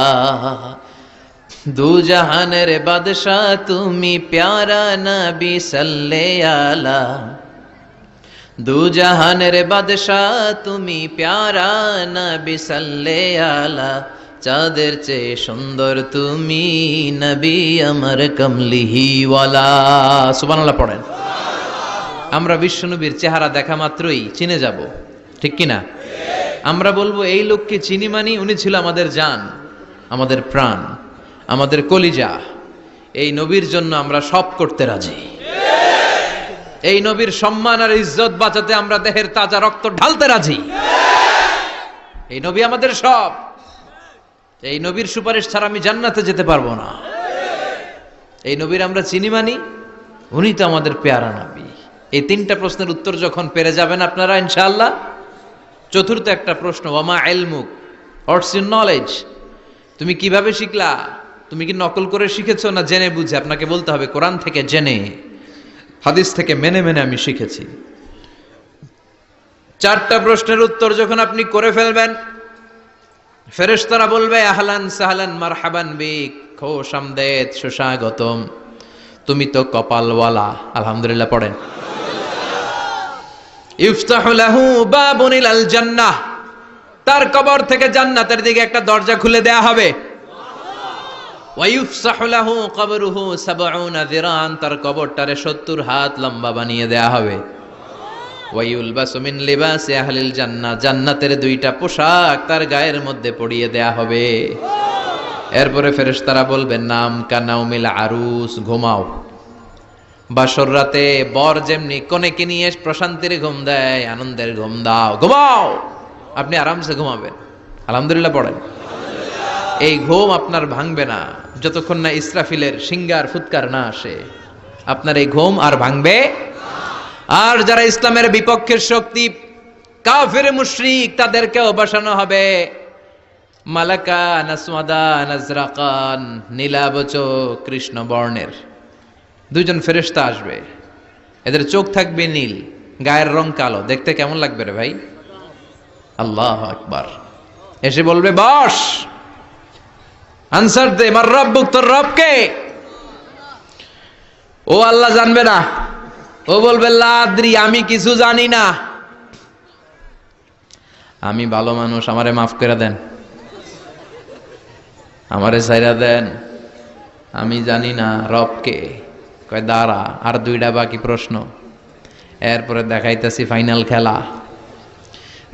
দু জাহানের বাদশাহ তুমি প্যারা নবী সাল্লে আলা, দু জাহানের বাদশাহ তুমি প্যারা নবী সাল্লে আলা, চাঁদের চেয়ে সুন্দর তুমি নবী আমার কমলিহিওয়ালা। সুবহানাল্লাহ পড়েন। আমরা বিশ্বনবীর চেহারা দেখা মাত্রই চিনে যাব, ঠিক কিনা? আমরা বলবো এই লোককে চিনি মানি, উনি ছিল আমাদের জান, আমাদের প্রাণ, আমাদের কলিজা। এই নবীর জন্য আমরা সব করতে রাজি। এই নবীর সম্মান আর ইজ্জত বাঁচাতে আমরা দেহের তাজা রক্ত ঢালতে রাজি। এই নবী আমাদের সব। এই নবীর সুপারিশ ছাড়া আমি জান্নাতে যেতে পারবো না। এই নবীর আমরা চিনি মানি, উনি তো আমাদের পেয়ারা নবী। এই তিনটা প্রশ্নের উত্তর যখন পেরে যাবেন আপনারা ইনশাআল্লাহ, চতুর্থ একটা প্রশ্ন, ওয়ামা ইলমুক, হোয়াটস ইউর নলেজ? তুমি কিভাবে শিখলা? তুমি কি নকল করে শিখেছো না জেনে বুঝে? আপনাকে বলতে হবে কোরআন থেকে জেনে, হাদিস থেকে মেনে মেনে আমি শিখেছি। চারটা প্রশ্নের উত্তর যখন আপনি করে ফেলবেন, ফেরেশতারা বলবে আহলান সাহলান মারহাবান বিক, খোশ আমদেদ, সুস্বাগতম, তুমি তো কপালওয়ালা। আলহামদুলিল্লাহ পড়েন। ইফতাহু লাহু বাবুন ইলাল জান্নাহ, তার কবর থেকে জান্নাতের দিকে একটা দরজা খুলে দেয়া হবে। ওয়া ইফসাহু লাহু কবরুহু 70 যিরান, তার কবরটারে 70 হাত লম্বা বানিয়ে দেয়া হবে। ওয়া ইউলবাসু মিন লিবাসি আহলিল জান্নাহ, জান্নাতের দুইটা পোশাক তার গায়ের মধ্যে পরিয়ে দেয়া হবে। এরপরে ফেরেশতারা বলবেন নাম কানাউমিল আরুস, ঘুমাও। বাসর রাতে বর যেমনি কনেকে নিয়ে প্রশান্তির ঘুম দেয়, আনন্দের ঘুম দাও, ঘুমাও। আপনি আরামসে ঘুমাবেন। আলহামদুলিল্লাহ পড়েন। এই ঘুম আপনার ভাঙবে না যতক্ষণ না ইসরাফিলের সিঙ্গার ফুৎকার না আসে। আপনার এই ঘুম আর ভাঙবে। আর যারা ইসলামের বিপক্ষের শক্তি, কাফের মুশরিক, তাদেরকেও বসানো হবে মালাকা নাসওয়াদা নাজরাকান, নীলাবচ কৃষ্ণ বর্ণের দুইজন ফেরেশতা আসবে। এদের চোখ থাকবে নীল, গায়ের রং কালো। দেখতে কেমন লাগবে রে ভাই? আল্লাহু আকবার। এসে বলবে বস, আনসার দে, মার রব্বুক, তোর রব কে? ও আল্লাহ জানবে না। ও বলবে লা আদ্রি, আমি কিছু জানি না, আমি ভালো মানুষ, আমারে মাফ করে দেন, আমারে ছাইরা দেন, আমি জানি না রব কে। কয় দাঁড়া, আর দুইটা বাকি প্রশ্ন, এরপরে দেখাইতেছি ফাইনাল খেলা।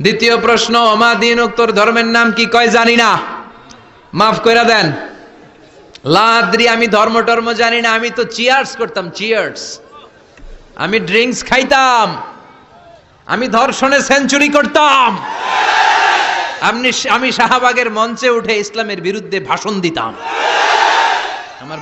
দ্বিতীয় প্রশ্ন, ওমা দীনুক, তোর ধর্মের নাম কি? কয় জানি না, মাফ করে দেন। লা আদ্রি, আমি ধর্ম টর্ম জানি না, আমি তো চিয়ার্স করতাম, চিয়ার্স, আমি ড্রিঙ্কস খাইতাম, আমি ধর্ষণে সেঞ্চুরি করতাম, আমি শাহবাগের মঞ্চে উঠে ইসলামের বিরুদ্ধে ভাষণ দিতাম। আমার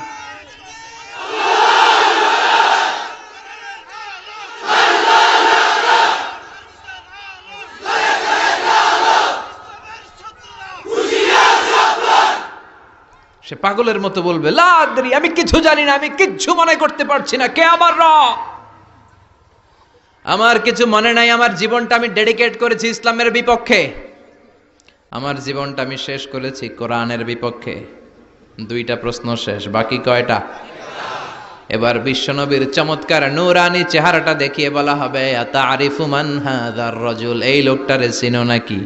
সে পাগলের মতো বলবে লা আদ্রি, আমি কিছু জানি না, আমি কিচ্ছু মনে করতে পারছি না, কে আমার রব? আমার কিছু মনে নাই, আমার জীবনটা আমি ডেডিকেট করেছি ইসলামের বিপক্ষে, আমার জীবনটা আমি শেষ করেছি কোরআনের বিপক্ষে। দুইটা প্রশ্ন শেষ, বাকি কয়টা? এবার বিশ্বনবীর চমৎকার নূরানি চেহারাটা দেখিয়ে বলা হবে আতারিফু মান হাযার রাজুল, এই লোকটারে চিনো নাকি?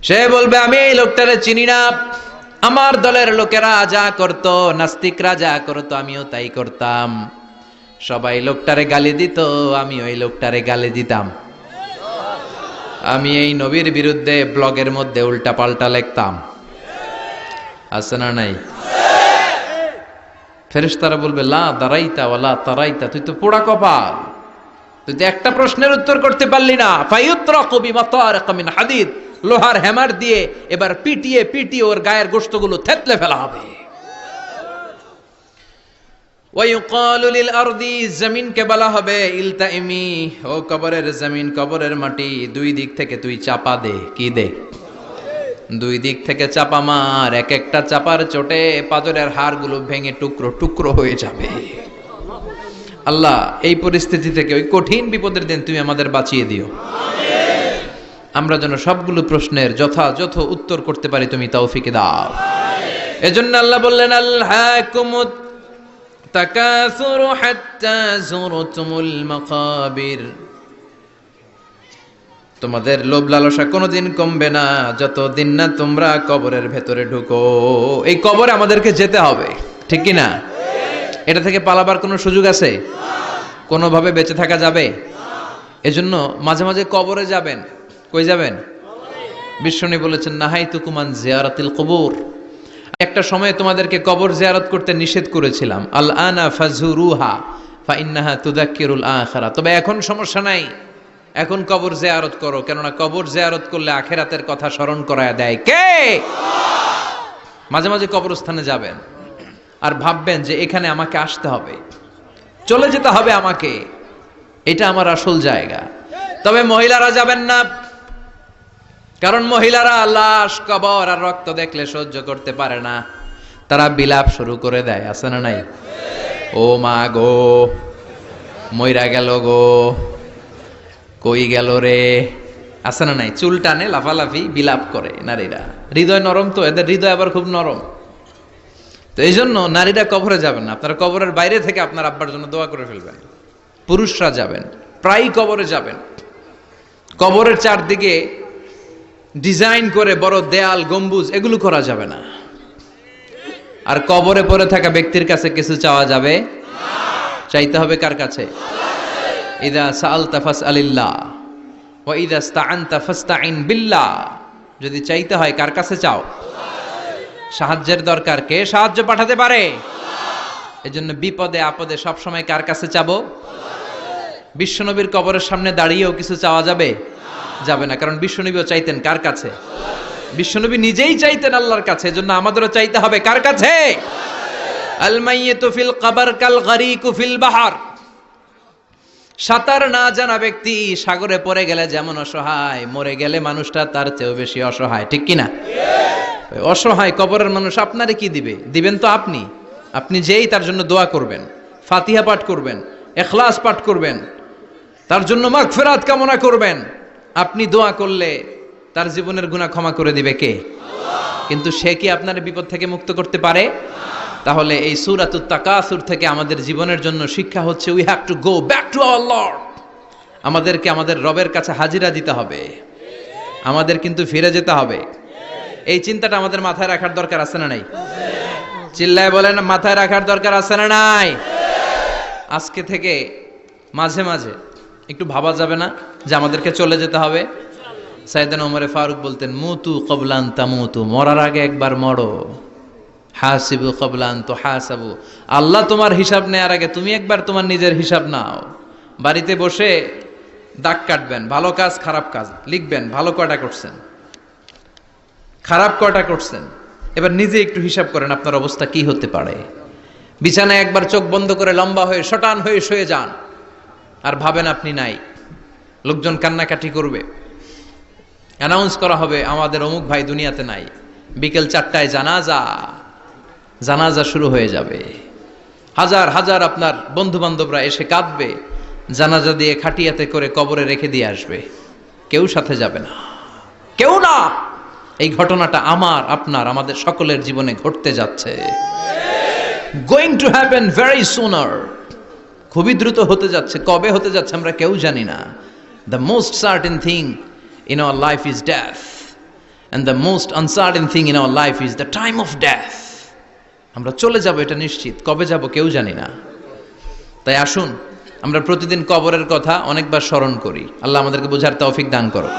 সে বলবে আমি এই লোকটারে চিনি না, আমার দলের লোকেরা যা করত, নাস্তিকরা যা করত, আমিও তাই করতাম। সবাই লোকটারে গালি দিত, আমি ওই লোকটারে গালি দিতাম। আমি এই নবীর বিরুদ্ধে ব্লগের মধ্যে উল্টা পাল্টা লিখতাম। আছে না নাই? ফেরেশতারা বলবে লা দারাইতা ওয়ালা তারাইতা, তুই তো পোড়া কপাল, তুই তো একটা প্রশ্নের উত্তর করতে পারলি না। ফায়ুতরাকু বিমাতারিক মিন হাদিদ, লোহার হ্যামার দিয়ে এবার পিটিয়ে পিটিয়ে ওর গায়ের গোশতগুলো থেতলে ফেলা হবে। ওয়ায়ুকালু লিল আরদি, জমিনকে বলা হবে ইলতাইমি, ও কবরের জমিন, কবরের মাটি, দুই দিক থেকে তুই চাপা দে। কি দে? দুই দিক থেকে চাপা মার, এক একটা চাপার চোটে পাজরের হাড়গুলো ভেঙে টুকরো টুকরো হয়ে যাবে। আল্লাহ এই পরিস্থিতি থেকে, ওই কঠিন বিপদের দিন তুমি আমাদের বাঁচিয়ে দিও। আমরা যেন সবগুলো প্রশ্নের যথাযথ উত্তর করতে পারি, তুমি তৌফিক দাও। এজন্য আল্লাহ বললেন, আল্হাকুমুত তাকাসুরু হাত্তা যুরতুমুল মাকাবির, তোমাদের লোভ লালসা কোনোদিন কমবে না যতদিন না তোমরা কবরের ভেতরে ঢুকো। এই কবরে আমাদেরকে যেতে হবে, ঠিক কি না? এটা থেকে পালাবার কোনো সুযোগ আছে? কোনোভাবে বেঁচে থাকা যাবে? এজন্য মাঝে মাঝে কবরে যাবেন। কই যাবেন? বিশ্বনবী বলেছেন, নাহাইতুকুম আন জিয়ারাতিল কুবুর, একটা সময় তোমাদেরকে কবর জিয়ারত করতে নিষেধ করেছিলাম, আল আনা ফাজুরুহা ফাইন্নাহা তুযাক্কিরুল আখিরা, তবে এখন সমস্যা নাই, এখন কবর জিয়ারত করো, কেননা কবর জিয়ারত করলে আখিরাতের কথা স্মরণ করায় দেয় কে? মাঝে মাঝে কবরস্থানে যাবেন আর ভাববেন যে এখানে আমাকে আসতে হবে, চলে যেতে হবে আমাকে, এটা আমার আসল জায়গা। তবে মহিলারা যাবেন না, কারণ মহিলারা লাশ, কবর আর রক্ত দেখলে সহ্য করতে পারে না, তারা বিলাপ শুরু করে দেয়, আছে না নাই? ও মা গো, মইরা গেল গো, কই গেল রে, আছে না নাই? চুল টানে, লাফালাফি, বিলাপ করে নারীরা। হৃদয় নরম তো, এদের হৃদয় আবার খুব নরম। তো এই জন্য নারীরা কবরে যাবেন না, আপনারা কবরের বাইরে থেকে আপনার আব্বার জন্য দোয়া করে ফেলবেন। পুরুষরা যাবেন, প্রায় কবরে যাবেন। কবরের চারদিকে ডিজাইন করে বড় দেয়াল, গম্বুজ, এগুলো করা যাবে না। আর কবরে পড়ে থাকা ব্যক্তির কাছে কিছু চাওয়া যাবে? চাইতে হবে কার কাছে? ইদা সাআলতা ফাসআলিল্লাহ ওয়া ইদা ইসতাআনতা ফাসতাইন বিল্লাহ, যদি চাইতে হয় কার কাছে চাও? সাহায্যের দরকার, কে সাহায্য পাঠাতে পারে? এজন্য বিপদে আপদে সব সময় কার কাছে চাবো? বিশ্বনবীর কবরের সামনে দাঁড়িয়েও কিছু চাওয়া যাবে? যাবে না, কারণ বিশ্বনবীও চাইতেন কার কাছে? বিশ্বনবী নিজেই চাইতেন আল্লাহর কাছে। এজন্য আমাদেরও চাইতে হবে কার কাছে? আল মাইয়িতু ফিল কবর কাল গরীকু ফিল বাহর, সাঁতার না জানা ব্যক্তি সাগরে পড়ে গেলে যেমন অসহায়, মরে গেলে মানুষটা তার চেয়েও বেশি অসহায়, ঠিক কি না? অসহায় কবরের মানুষ আপনারে কি দিবে? দিবেন তো আপনি। আপনি যেই তার জন্য দোয়া করবেন, ফাতিহা পাঠ করবেন, ইখলাস পাঠ করবেন, তার জন্য মাগফিরাত কামনা করবেন, আপনি দোয়া করলে তার জীবনের গুনাহ ক্ষমা করে দিবে কে? কিন্তু সে কি আপনার বিপদ থেকে মুক্ত করতে পারে? তাহলে এই সূরাতুত তাকাসুর থেকে আমাদের জীবনের জন্য শিক্ষা হচ্ছে, we have to go back to our Lord. আমাদেরকে আমাদের রবের কাছে হাজিরা দিতে হবে, আমাদের কিন্তু ফিরে যেতে হবে। এই চিন্তাটা আমাদের মাথায় রাখার দরকার আছে না নাই? চিল্লায় বলেন, মাথায় রাখার দরকার আছে না নাই? আজকে থেকে মাঝে মাঝে একটু ভাবা যাবে না যে আমাদেরকে চলে যেতে হবে? সাইয়েদনা ওমরে ফারুক বলতেন, মুতু ক্বাবলা আন তামুতু, মরার আগে একবার মরো। হাসিবু ক্বাবলা আন তুহাসাবু, আল্লাহ তোমার হিসাব নেয়ার আগে তুমি একবার তোমার নিজের হিসাব নাও। বাড়িতে বসে দাগ কাটবেন, ভালো কাজ খারাপ কাজ লিখবেন, ভালো কয়টা করছেন, খারাপ কয়টা করছেন, এবার নিজে একটু হিসাব করেন আপনার অবস্থা কি হতে পারে। বিছানায় একবার চোখ বন্ধ করে লম্বা হয়ে শটান হয়ে শুয়ে যান, আর ভাবেন আপনি নাই। লোকজন কান্নাকাটি করবে, অ্যানাউন্স করা হবে আমাদের অমুক ভাই দুনিয়াতে নাই। বিকেল 4টায় জানাজা শুরু হয়ে যাবে। হাজার হাজার আপনার বন্ধু বান্ধবরা এসে কাঁদবে, জানাজা দিয়ে খাটিয়াতে করে কবরে রেখে দিয়ে আসবে। কেউ সাথে যাবে না, কেউ না। এই ঘটনাটা আমার, আপনার, আমাদের সকলের জীবনে ঘটতে যাচ্ছে। গোয়িং টু হ্যাপেন ভেরি সুনার, খুবই দ্রুত হতে যাচ্ছে। কবে হতে যাচ্ছে আমরা কেউ জানি না। The most certain thing in our life is death, and the most uncertain thing in our life is the time of death. আমরা চলে যাব, এটা নিশ্চিত। কবে যাব কেউ জানি না। তাই আসুন আমরা প্রতিদিন কবরের কথা অনেকবার স্মরণ করি। আল্লাহ আমাদেরকে বোঝার তৌফিক দান করো।